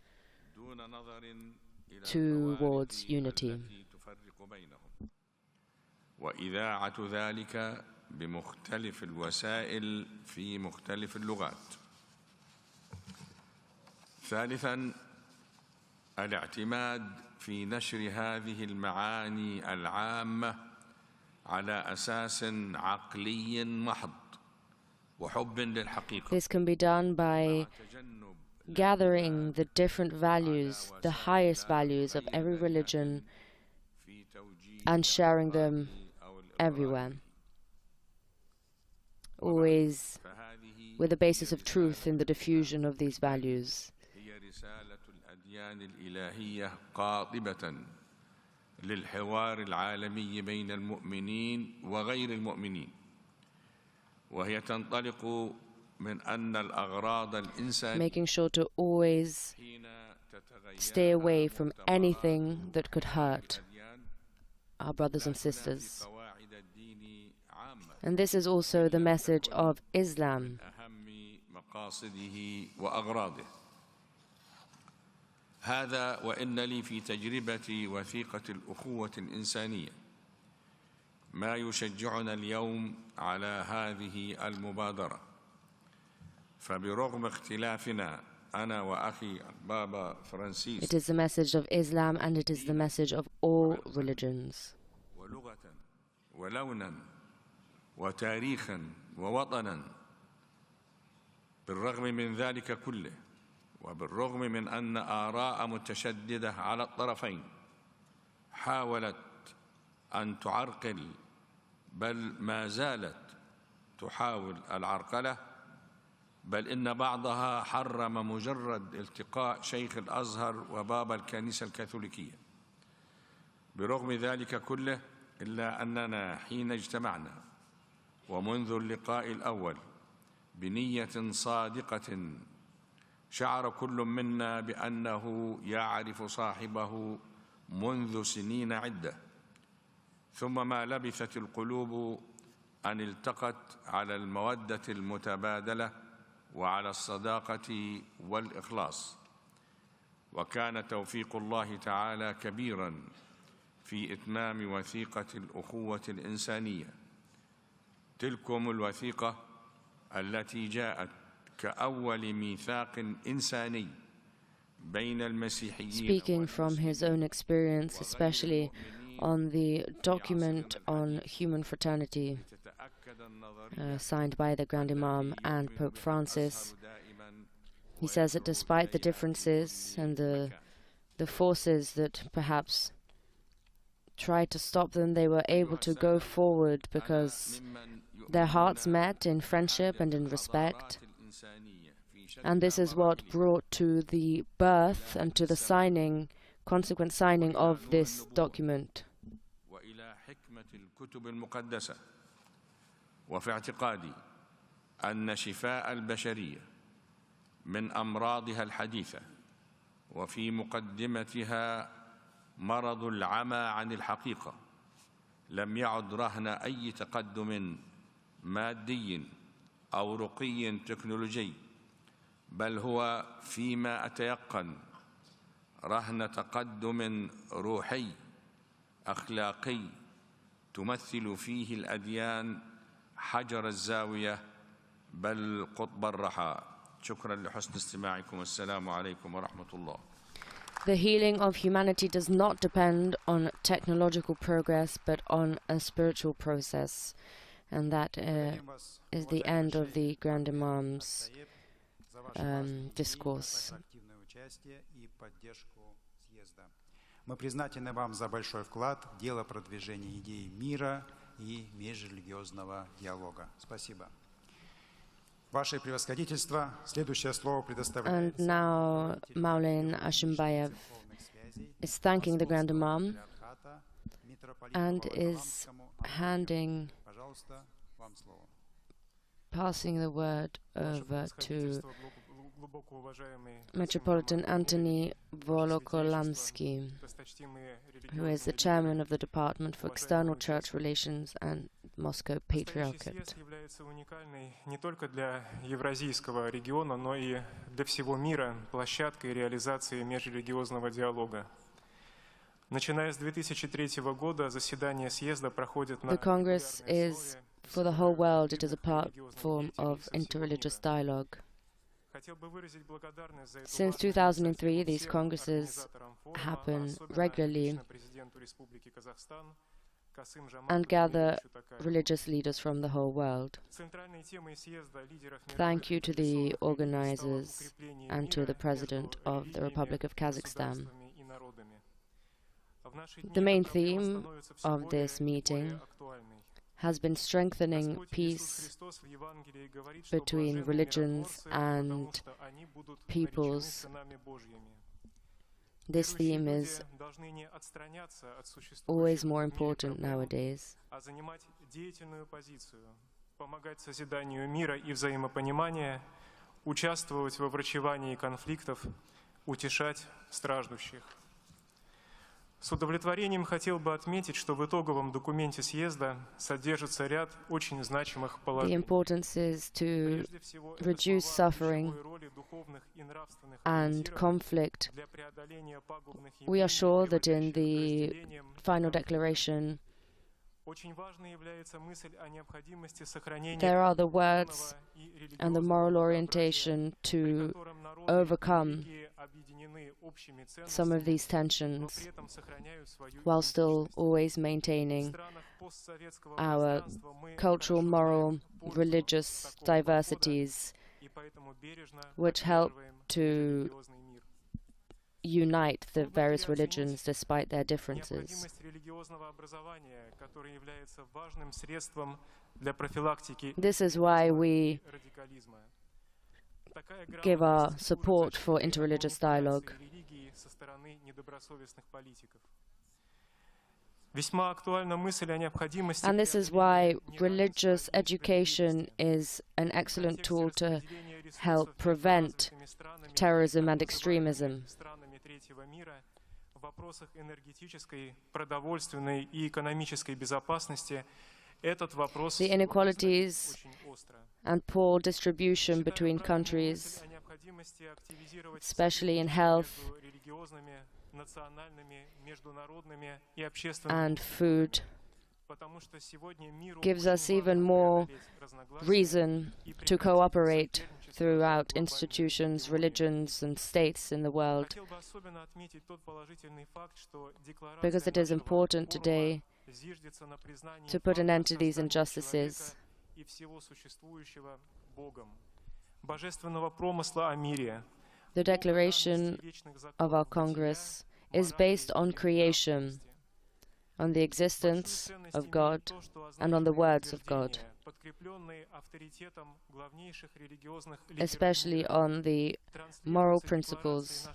towards unity.
وإذاعة ذلك بمختلف الوسائل في مختلف اللغات. ثالثاً الاعتماد في نشر هذه المعاني العامة على أساس عقلي محض وحب للحقيقة
This can be done by
تجنب
gathering the different values, the highest values of every religion,
في توجيه
and sharing them
أو الإغراء.
everywhere, always
فهذه
with the basis of truth in the diffusion of these values.
هي رسالة الأديان الإلهية قاطبة للحوار العالمي بين المؤمنين وغير المؤمنين، وهي تنطلق من أن الأغراض الإنسانية
Making sure to always
حين تتغير
stay away from anything that could hurt our brothers and sisters.
قواعد الدين عامة
And this is also the message of Islam.
أهم مقاصده وأغراضه. هذا وإن لي في تجربة وثيقة الأخوة الإنسانية ما يشجعنا اليوم على هذه المبادرة. فبرغم اختلافنا أنا وأخي بابا فرانسيس
It is the message of Islam and it is the message of all religions.
ولغة ولونا وتاريخا ووطنا، بالرغم من ذلك كله وبالرغم من أن آراء متشددة على الطرفين حاولت أن تعرقل بل ما زالت تحاول العرقلة، بل إن بعضها حرم مجرد التقاء شيخ الأزهر وبابا الكنيسة الكاثوليكية. برغم ذلك كله إلا أننا حين اجتمعنا ومنذ اللقاء الأول بنية صادقة شعر كل منا بأنه يعرف صاحبه منذ سنين عدة، ثم ما لبثت القلوب أن التقت على المودة المتبادلة وعلى الصداقة والإخلاص. وكان توفيق الله تعالى كبيرا في إتمام وثيقة الأخوة الإنسانية، تلكم الوثيقة التي جاءت كأول ميثاق إنساني بين المسيحيين.
Speaking from his own experience, especially on the document on human fraternity signed by the Grand Imam and Pope Francis, he says that despite the differences and the forces that perhaps tried to stop them, they were able to go forward because their hearts met in friendship and in respect. And this is what brought to the birth and to the signing, consequent signing of this document.
وإلى حكمة الكتب المقدسة، وفي اعتقادي أن شفاء البشرية من أمراضها الحديثة وفي مقدمتها مرض العمى عن الحقيقة لم يعد رهن أي تقدم مادي أو رقي تكنولوجي، بل هو فيما أتيقن رهن تقدم روحي أخلاقي تمثل فيه الأديان حجر الزاوية بل قطب الرحى. شكرا لحسن استماعكم، والسلام عليكم ورحمة الله.
The healing of humanity does not depend on technological progress, but on a spiritual process. And that is the end of the Grand Imam's discourse.
Мы признательны вам за большой вклад в дело продвижения идеи мира и межрелигиозного диалога. Спасибо. Ваше превосходительство, следующее слово предоставляется.
And now Maulin Ashimbayev is thanking the Grand Imam and is passing the word over to Metropolitan Antony Volokolamsky, who is the chairman of the Department for External Church Relations and Moscow Patriarchate.
Является уникальной не только для евразийского региона, но и для всего мира площадкой реализации межрелигиозного диалога. Начиная с 2003 года заседания съезда проходят на
The Congress is, for the whole world, it is a platform of interreligious dialogue. Since 2003, these congresses happen regularly, and gather religious leaders from the whole world. Thank you to the organizers and to the President of the Republic of Kazakhstan. The main theme of this meeting has been strengthening peace between religions and peoples. This theme is always more important nowadays.
Помогать созиданию мира и взаимопонимания, участвовать во врачевании конфликтов, утешать страждущих. С удовлетворением хотел бы отметить, что в итоговом документе съезда содержится ряд очень значимых
The
положений.
importance is to reduce suffering and conflict. We are sure that in the final declaration there are the words and the moral orientation to overcome some of these tensions while still always maintaining our cultural, moral, religious diversities, which help to unite the various religions despite their differences. This is why we give our support for interreligious dialogue. And this is why religious education is an excellent tool to help prevent terrorism and extremism. The inequalities and poor distribution between countries, especially in health and food, gives us even more reason to cooperate throughout institutions, religions, and states in the world, because it is important today to put an end to these injustices. The declaration of our Congress is based on creation, on the existence of God, and on the words of God, especially on the moral principles.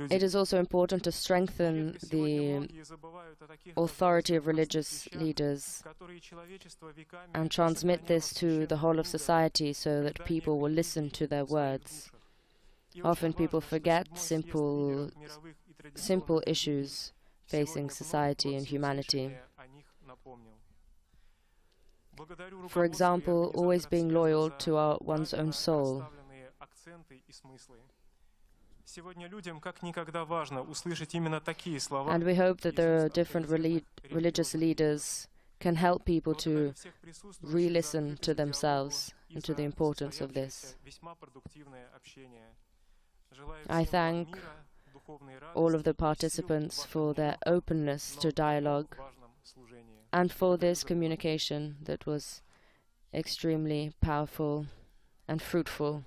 It is also important to strengthen the authority of religious leaders and transmit this to the whole of society so that people will listen to their words. Often people forget simple issues facing society and humanity. For example, always being loyal to one's own soul. And we hope that the different religious leaders can help people to re-listen to themselves and to the importance of this. I thank all of the participants for their openness to dialogue and for this communication that was extremely powerful and fruitful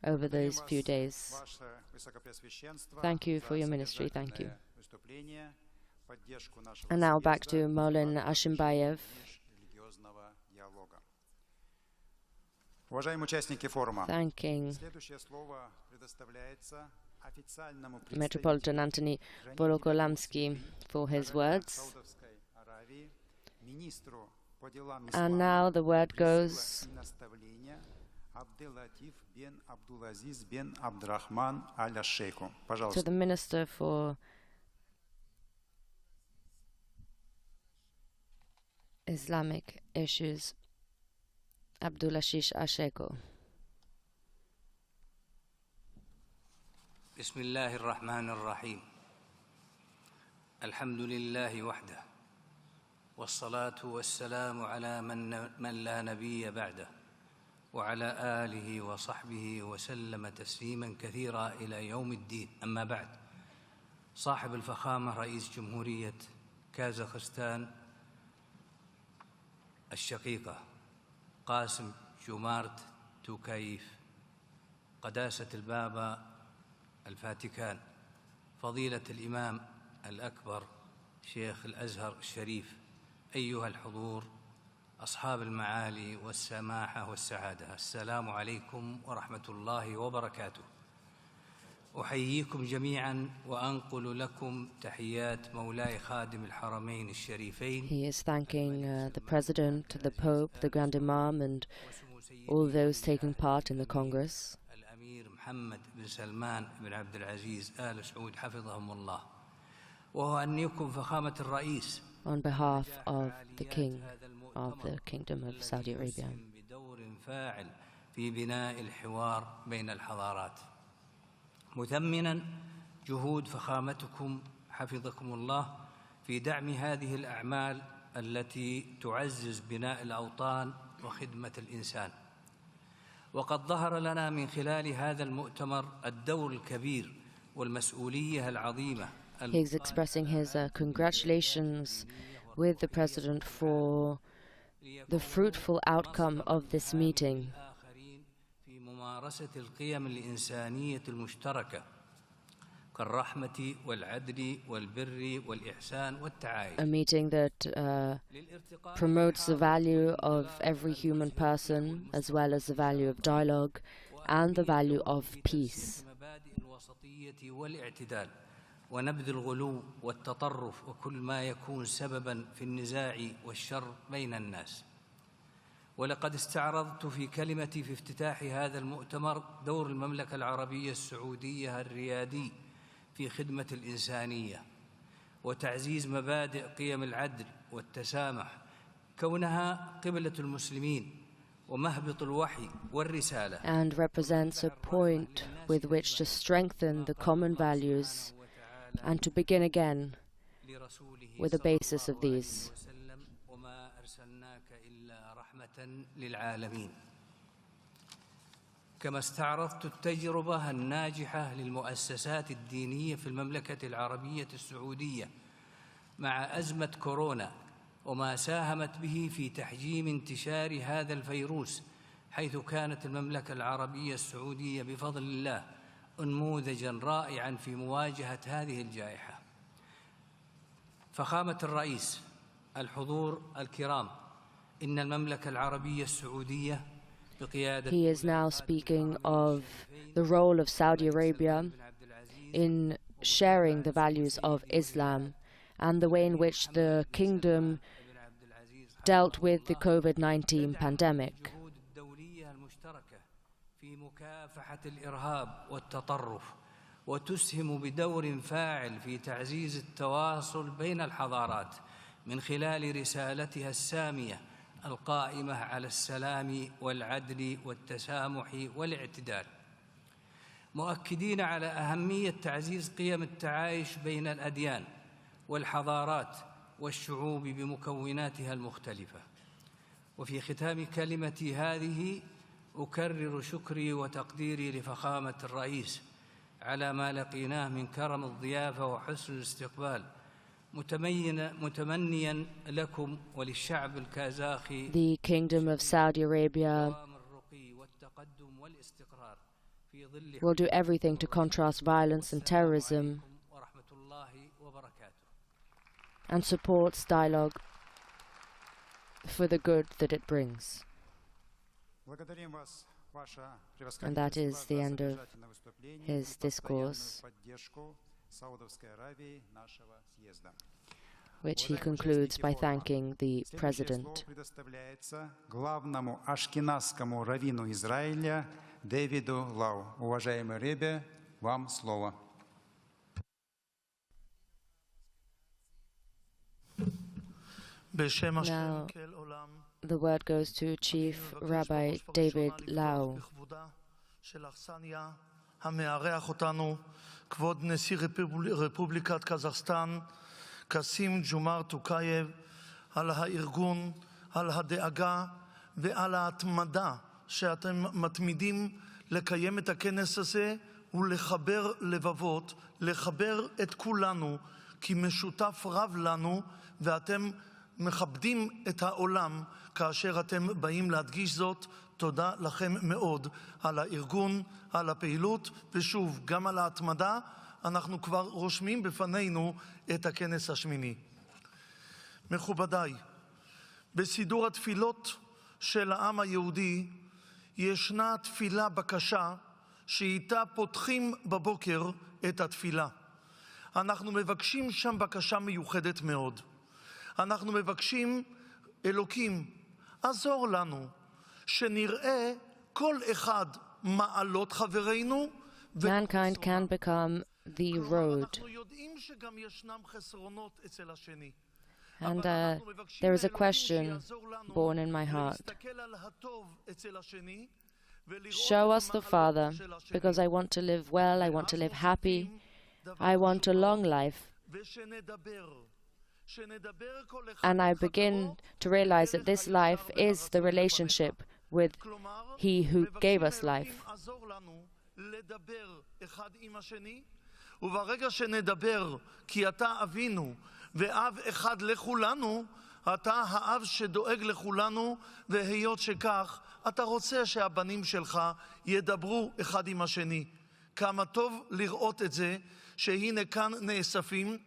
over these few days. Thank you for your ministry. Thank you. And now back to Maulana Ashimbayev. Thanking Metropolitan Antony Volokolamsky for his words. And now the word goes to the Minister for Islamic Issues, Abdulaziz Asheko.
بسم الله الرحمن الرحيم الحمد لله وحده والصلاة والسلام على من لا نبي بعده وعلى آله وصحبه وسلم تسليما كثيرا إلى يوم الدين. أما بعد، صاحب الفخامة رئيس جمهورية كازاخستان الشقيقة قاسم جومارت توكايف، قداسة البابا الفاتيكان، فضيلة الإمام الأكبر شيخ الأزهر الشريف، أيها الحضور، أصحاب المعالي والسماحة والسعادة، السلام عليكم ورحمة الله وبركاته. أحييكم جميعا وأنقل لكم تحيات مولاي خادم الحرمين الشريفين.
He is thanking the President, the Pope, the Grand Imam, and all those taking part in the Congress.
الأمير محمد بن سلمان بن عبد العزيز آل سعود حفظهم الله. وأهنيكم فخامة الرئيس
on behalf of the King of the Kingdom of Saudi Arabia.
بدور فاعل في بناء الحوار بين الحضارات، مثمنا جهود فخامتكم حفظكم الله في دعم هذه الأعمال التي تعزز بناء الأوطان وخدمة الإنسان. وقد ظهر لنا من خلال هذا المؤتمر الدور الكبير والمسؤولية العظيمة.
He is expressing his congratulations with the President for the fruitful outcome of this meeting.
في ممارسة القيم الإنسانية المشتركة كالرحمة والعدل والبر والإحسان والتعايش.
A meeting that promotes the value of every human person, as well as the value of dialogue and the value of peace.
مبادئ الوسطية والاعتدال ونبذ الغلو والتطرف وكل ما يكون سببا في النزاع والشر بين الناس. ولقد استعرضت في كلمتي في افتتاح هذا المؤتمر دور المملكة العربية السعودية الريادي في خدمة الإنسانية وتعزيز مبادئ قيم العدل والتسامح، كونها قبلة المسلمين ومهبط الوحي والرسالة.
And represents a point with which to strengthen the common values and to begin again with the basis of these.
وما أرسلناك إلا رحمة للعالمين. كما استعرضت التجربة الناجحة للمؤسسات الدينية في المملكة العربية السعودية مع أزمة كورونا وما ساهمت به في تحجيم انتشار هذا الفيروس، حيث كانت المملكة العربية السعودية بفضل الله نموذجاً رائعاً في مواجهة هذه الجائحة. فخامة الرئيس، الحضور الكرام، إن المملكة العربية السعودية بقيادة
He is now speaking of the role of Saudi Arabia in sharing the values of Islam and the way in which the kingdom dealt with the COVID-19 pandemic.
في مكافحة الإرهاب والتطرف، وتسهم بدور فاعل في تعزيز التواصل بين الحضارات من خلال رسالتها السامية القائمة على السلام والعدل والتسامح والاعتدال، مؤكدين على أهمية تعزيز قيم التعايش بين الأديان والحضارات والشعوب بمكوناتها المختلفة. وفي ختام كلمتي هذه أكرر شكري وتقديري لفخامة الرئيس على ما لقيناه من كرم الضيافة وحسن الاستقبال، متمنيا لكم وللشعب الكازاخي
The Kingdom of Saudi Arabia will do everything to contrast violence and terrorism and supports dialogue for the good that it brings. And that is the end of his discourse, which he concludes by thanking the President.
Главному ашкеназскому раввину Израиля Дэвиду Лау. Уважаемый Ребе, вам слово.
Now, the word goes to Chief Rabbi David Lau.
המארח אותנו, כבוד נשיא רפובליקת קזחסטן, קאסים ג'ומארט טוקייב, על הארגון, על הדאגה ועל ההתמדה שאתם מתמידים לקיים את הכנס הזה ולחבר לבבות, לחבר את כולנו, כי משותף רב לנו, ואתם מכבדים את העולם כאשר אתם באים להדגיש זאת. תודה לכם מאוד על הארגון, על הפעילות, ושוב, גם על ההתמדה. אנחנו כבר רושמים בפנינו את הכנס השמיני. מכובדיי, בסידור התפילות של העם היהודי ישנה תפילה בקשה שאיתה פותחים בבוקר את התפילה. אנחנו מבקשים שם בקשה מיוחדת מאוד. אנחנו מבקשים, אלוקים, עזור לנו שנראה כל אחד מעלות חברינו.
Mankind can become the road.
אנחנו יודעים שגם ישנם חסרונות אצל השני.
And there is a question born in my heart. Show us the Father, because I want to live well, I want to live happy, I want a long life. And I begin to realize that this life is the relationship with He who gave us life.
וברגע שנדבר, כי אתה אבינו ואב אחד לכולנו, אתה האב שדואג לכולנו, והיות שכך, אתה רוצה שהבנים שלך ידברו אחד עם השני. כמה טוב לראות את זה, שהנה כאן נאספים,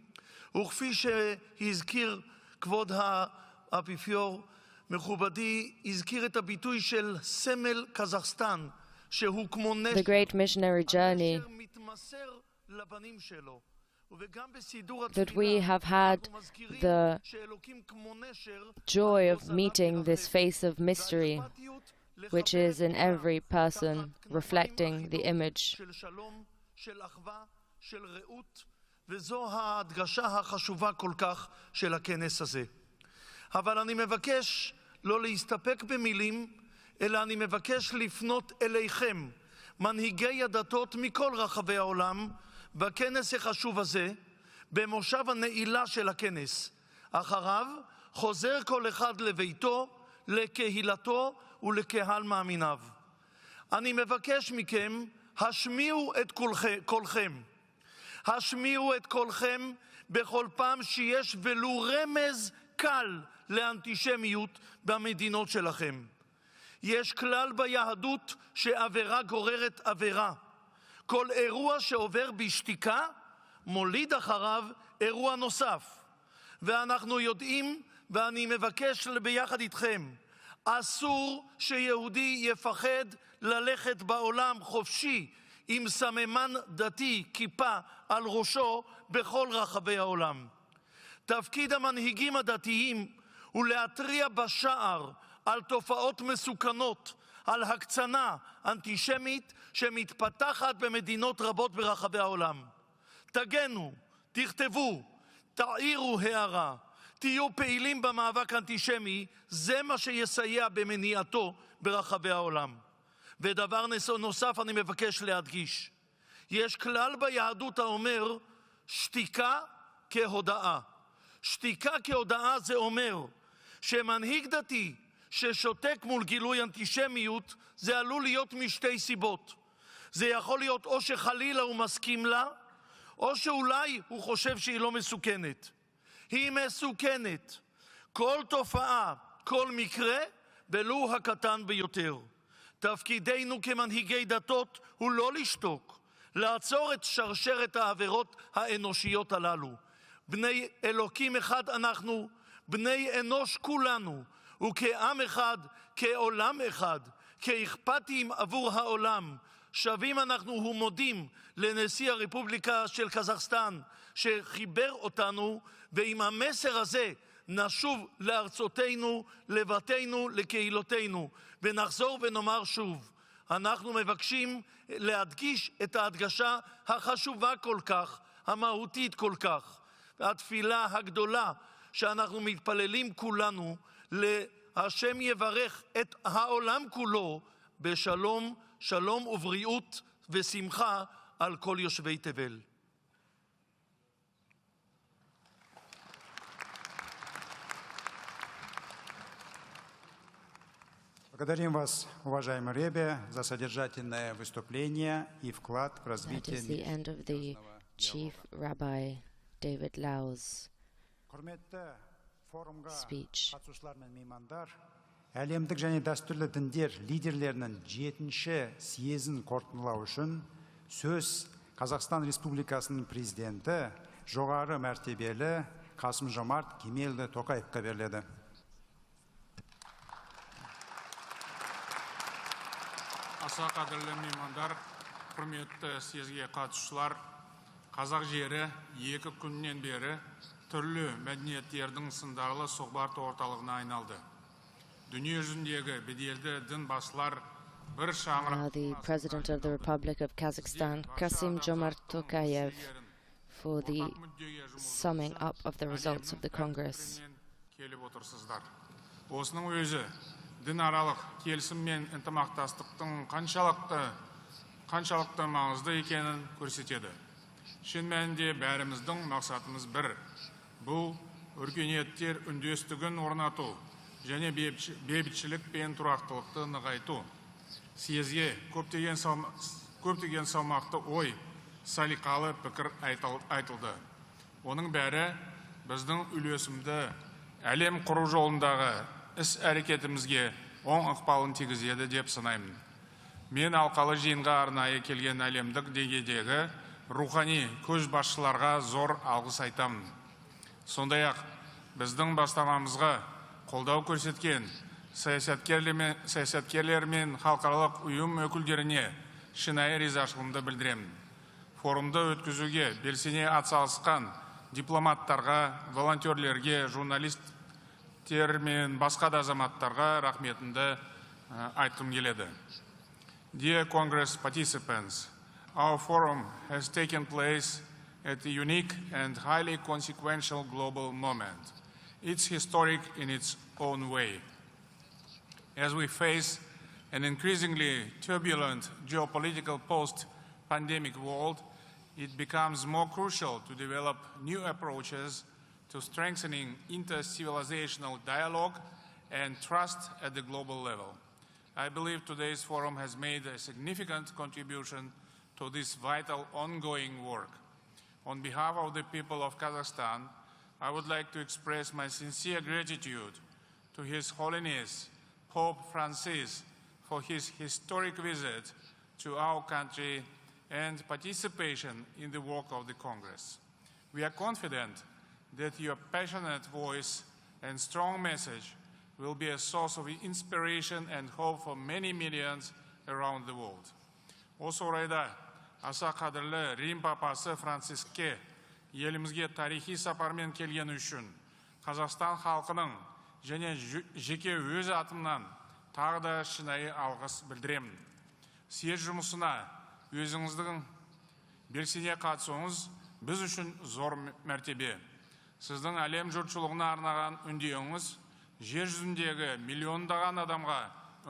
וכפי שהזכיר כבוד האפיפיור, מכובדי, הזכיר את הביטוי של סמל קזחסטן, שהוא כמו נשק.
The great missionary journey that we have had the joy of meeting this face of mystery, which is in every person reflecting the image.
וזו ההדגשה החשובה כל כך של הכנס הזה. אבל אני מבקש לא להסתפק במילים, אלא אני מבקש לפנות אליכם, מנהיגי הדתות מכל רחבי העולם, בכנס החשוב הזה, במושב הנעילה של הכנס. אחריו חוזר כל אחד לביתו, לקהילתו ולקהל מאמיניו. אני מבקש מכם, השמיעו את קולכם. השמיעו את קולכם בכל פעם שיש ולו רמז קל לאנטישמיות במדינות שלכם. יש כלל ביהדות שעבירה גוררת עבירה. כל אירוע שעובר בשתיקה מוליד אחריו אירוע נוסף. ואנחנו יודעים, ואני מבקש ביחד איתכם, אסור שיהודי יפחד ללכת בעולם חופשי עם סממן דתי, כיפה על ראשו בכל רחבי העולם. תפקיד המנהיגים הדתיים הוא להתריע בשער על תופעות מסוכנות, על הקצנה אנטישמית שמתפתחת במדינות רבות ברחבי העולם. תגנו, תכתבו, תעירו הערה, תהיו פעילים במאבק אנטישמי, זה מה שיסייע במניעתו ברחבי העולם. ודבר נוסף אני מבקש להדגיש. יש כלל ביהדות האומר, שתיקה כהודאה. שתיקה כהודאה זה אומר שמנהיג דתי ששותק מול גילוי אנטישמיות, זה עלול להיות משתי סיבות. זה יכול להיות או שחלילה הוא מסכים לה, או שאולי הוא חושב שהיא לא מסוכנת. היא מסוכנת. כל תופעה, כל מקרה, ולו הקטן ביותר. תפקידנו כמנהיגי דתות הוא לא לשתוק, לעצור את שרשרת העבירות האנושיות הללו. בני אלוקים אחד אנחנו, בני אנוש כולנו, וכעם אחד, כעולם אחד, כאכפתיים עבור העולם. שווים אנחנו ומודים לנשיא הרפובליקה של קזחסטן שחיבר אותנו, ועם המסר הזה נשוב לארצותינו, לבתינו, לקהילותינו, ונחזור ונאמר שוב, אנחנו מבקשים להדגיש את ההדגשה החשובה כל כך, המהותית כל כך, והתפילה הגדולה שאנחנו מתפללים כולנו, להשם יברך את העולם כולו בשלום, שלום ובריאות ושמחה על כל יושבי תבל.
Благодарим вас, уважаемый Ребе, за содержательное выступление и вклад в
That
развитие
is the end of the Chief Rabbi David Lau's
Құрметті форумға
speech.
қатысушылар мен меймандар, әлемдік және дәстүрлі діндер лидерлерінің 7-ші съезін қорытындылау үшін сөз Қазақстан Республикасының президенті жоғары мәртебелі Қасым-Жомарт Кемелұлы Тоқаевқа беріледі.
Аса қадірлі меймандар, құрметті съезге қатысушылар, қазақ жері 2 күннен бері түрлі мәдениеттердің сындарлы сұхбат орталығына айналды. Дүние жүзіндегі беделді дін басшылар бір шаңырақ
The President of the Republic of Kazakhstan, Kasim-Jomart Tokayev, for the summing up of the results of the Congress.
келіп отырсыздар. Осының өзі дінаралық келісім мен ынтымақтастықтың қаншалықты маңызды екенін көрсетеді. Шын мәнінде бәріміздің мақсатымыз бір. Бұл өркениеттер үндестігін орнату және бейбітшілік пен тұрақтылықты нығайту. Съезге көптеген салмақты ой, салиқалы пікір айтылды. Оның бәрі біздің үлесімді әлем құру жолындағы іс-әрекетімізге оң ықпалын тигізеді деп санаймын. Мен алқалы жиынға арнайы келген әлемдік деңгейдегі рухани көшбасшыларға зор алғыс айтамын. Сондай-ақ біздің бастамамызға қолдау көрсеткен саясаткерлер мен халықаралық ұйым өкілдеріне шынайы ризашылығымды білдіремін. Форумды өткізуге белсене атсалысқан дипломаттарға, волонтерлерге, журналистер мен басқа да азаматтарға рахметімді айтқым келеді. Dear Congress participants, our forum has taken place at a unique and highly consequential global moment. It's historic in its own way. As we face an increasingly turbulent geopolitical post-pandemic world, it becomes more crucial to develop new approaches to strengthening inter-civilizational dialogue and trust at the global level. I believe today's forum has made a significant contribution to this vital ongoing work. On behalf of the people of Kazakhstan, I would like to express my sincere gratitude to His Holiness Pope Francis for his historic visit to our country and participation in the work of the Congress. We are confident that your passionate voice and strong message will be a source of inspiration and hope for many millions around the world. Осы орайда аса қадірлі Рим папасы Франциске елімізге тарихи сапармен келгені үшін Қазақстан халқының және жеке өз атымнан тағы да шынайы алғыс білдіремін. Съезд жұмысына өзіңіздің белсене қатысуыңыз біз үшін зор мәртебе. Сіздің әлем жұртшылығына арнаған үндеуіңіз жер жүзіндегі миллиондаған адамға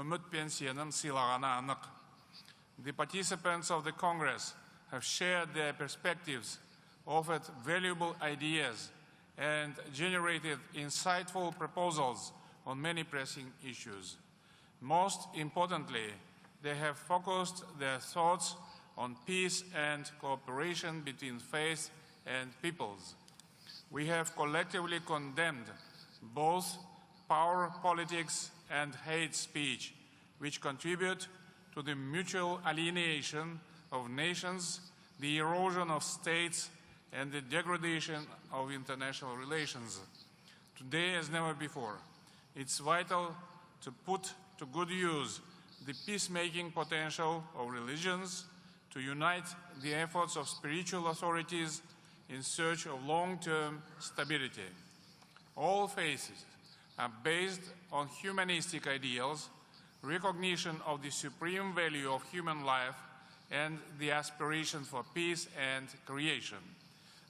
үміт пен сенім сыйлағаны анық. The participants of the Congress have shared their perspectives, offered valuable ideas, and generated insightful proposals on many pressing issues. Most importantly, they have focused their thoughts on peace and cooperation between faiths and peoples. We have collectively condemned both power politics and hate speech, which contribute to the mutual alienation of nations, the erosion of states, and the degradation of international relations. Today, as never before, it's vital to put to good use the peacemaking potential of religions, to unite the efforts of spiritual authorities in search of long-term stability. All faiths are based on humanistic ideals, recognition of the supreme value of human life, and the aspiration for peace and creation.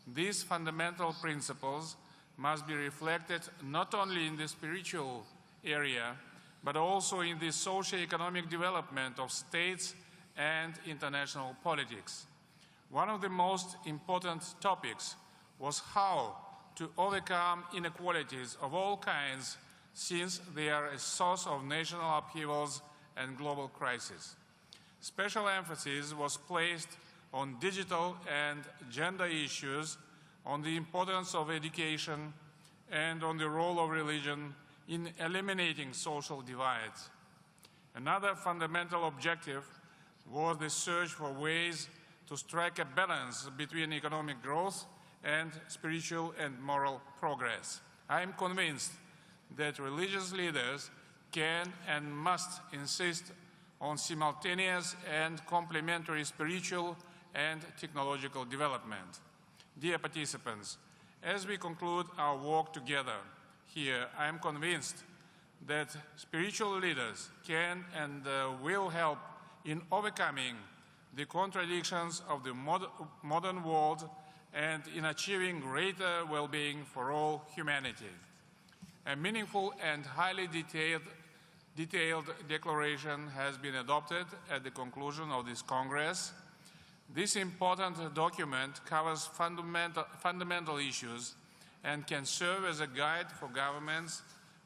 These fundamental principles must be reflected not only in the spiritual area, but also in the socio-economic development of states and international politics. One of the most important topics was how to overcome inequalities of all kinds since they are a source of national upheavals and global crisis. Special emphasis was placed on digital and gender issues, on the importance of education, and on the role of religion in eliminating social divides. Another fundamental objective was the search for ways to strike a balance between economic growth and spiritual and moral progress. I am convinced that religious leaders can and must insist on simultaneous and complementary spiritual and technological development. Dear participants, as we conclude our work together here, I am convinced that spiritual leaders can and will help in overcoming the contradictions of the modern world and in achieving greater well-being for all humanity. A meaningful and highly detailed declaration has been adopted at the conclusion of this Congress. This important document covers fundamental issues and can serve as a guide for governments,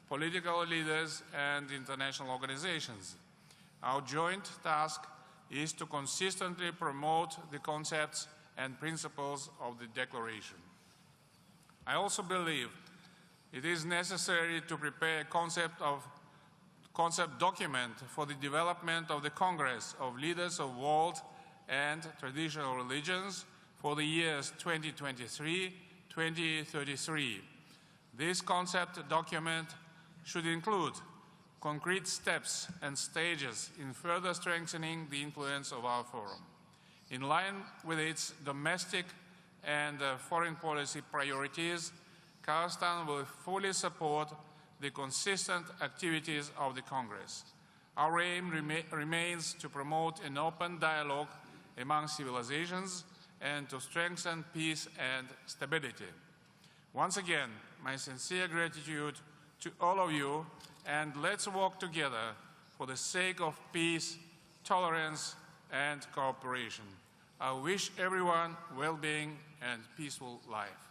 political leaders, and international organizations. Our joint task is to consistently promote the concepts and principles of the Declaration. I also believe it is necessary to prepare a concept document for the development of the Congress of Leaders of World and Traditional Religions for the years 2023-2033. This concept document should include concrete steps and stages in further strengthening the influence of our forum. In line with its domestic and foreign policy priorities, Kazakhstan will fully support the consistent activities of the Congress. Our aim remains to promote an open dialogue among civilizations and to strengthen peace and stability. Once again, my sincere gratitude to all of you, and let's work together for the sake of peace, tolerance, and cooperation. I wish everyone well-being and peaceful life.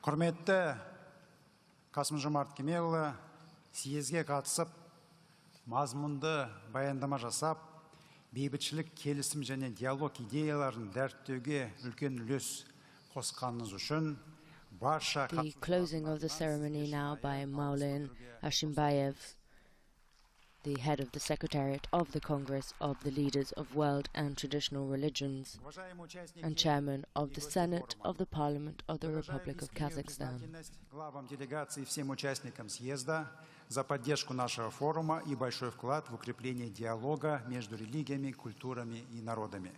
Құрметті Қасым-Жомарт Кемелұлы, съезге қатысып, мазмұнды баяндама жасап, бейбітшілік, келісім және диалог идеяларын дәріптеуге үлкен үлес қосқаныңыз үшін барша
The closing of the ceremony now by Maulin Ashimbayev, the head of the Secretariat of the Congress of the Leaders of World and Traditional Religions and Chairman of the Senate of the Parliament of the Republic of Kazakhstan.
Главам делегации и всем участникам съезда за поддержку нашего форума и большой вклад в укрепление диалога между религиями, культурами и народами.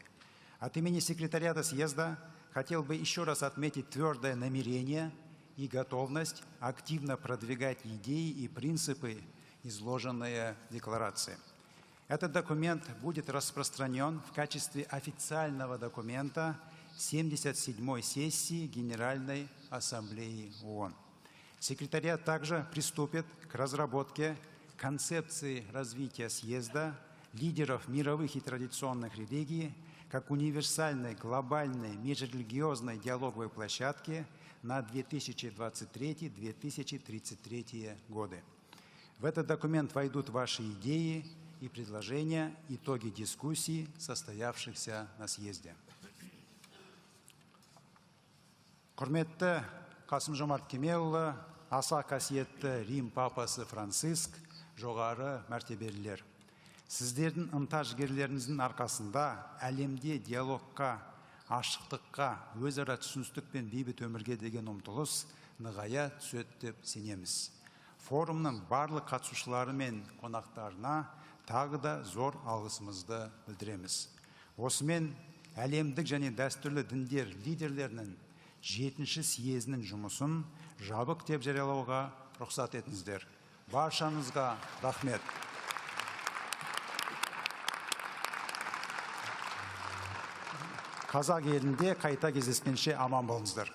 От имени секретариата съезда хотел бы еще раз отметить твердое намерение и готовность активно продвигать идеи и принципы, изложенные в декларации. Этот документ будет распространен в качестве официального документа 77-й сессии Генеральной Ассамблеи ООН. Секретариат также приступит к разработке концепции развития съезда лидеров мировых и традиционных религий как универсальной глобальной межрелигиозной диалоговой площадки на 2023-2033 годы. В этот документ войдут ваши идеи и предложения, итоги дискуссий, состоявшихся на съезде. Құрметті Қасым-Жомарт Кемелұлы, аса қасиетті Рим папасы Франциск, жоғары мәртебелілер. Сіздердің ынта-жігерлеріңіздің арқасында әлемде диалогқа, ашықтыққа, өзара түсіністік пен бейбіт өмірге деген ұмтылыс нығая түседі деп сенеміз. Форумның барлық қатысушылары мен қонақтарына тағы да зор алғысымызды білдіреміз. Осымен әлемдік және дәстүрлі діндер лидерлерінің 7-ші съезінің жұмысын жабық деп жариялауға рұқсат етіңіздер. Баршаңызға рахмет. Қазақ елінде қайта кездескенше аман болыңыздар.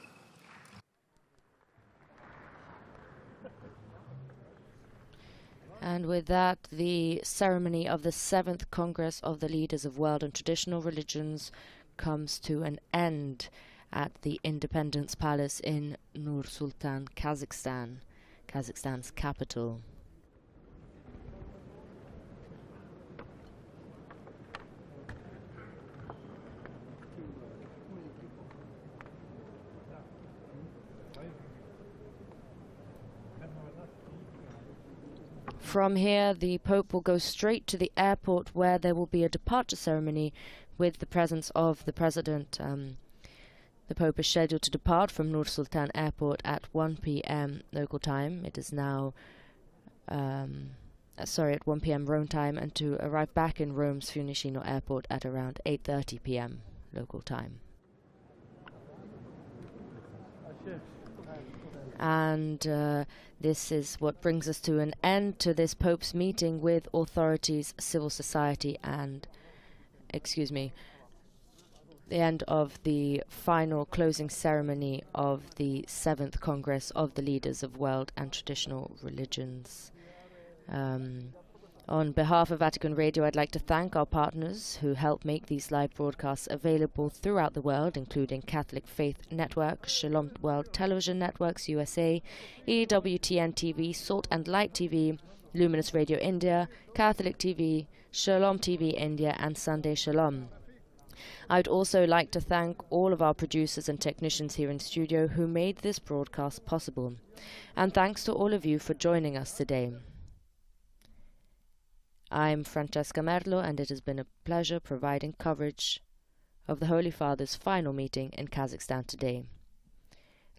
And with that, the ceremony of the 7th Congress of the Leaders of World and Traditional Religions comes to an end at the Independence Palace in Nur-Sultan, Kazakhstan, Kazakhstan's capital. From here, the Pope will go straight to the airport, where there will be a departure ceremony with the presence of the President. The Pope is scheduled to depart from Nur-Sultan Airport at 1 p.m. local time. It is now, at 1 p.m. Rome time, and to arrive back in Rome's Fiumicino Airport at around 8:30 p.m. local time. And this is what brings us to an end to this Pope's meeting with authorities, civil society, and, the end of the final closing ceremony of the 7th Congress of the Leaders of World and Traditional Religions. On behalf of Vatican Radio, I'd like to thank our partners who help make these live broadcasts available throughout the world, including Catholic Faith Network, Shalom World Television Networks USA, EWTN TV, Salt and Light TV, Luminous Radio India, Catholic TV, Shalom TV India, and Sunday Shalom. I'd also like to thank all of our producers and technicians here in studio who made this broadcast possible. And thanks to all of you for joining us today. I'm Francesca Merlo, and it has been a pleasure providing coverage of the Holy Father's final meeting in Kazakhstan today.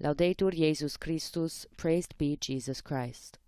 Laudetur Jesus Christus, praised be Jesus Christ.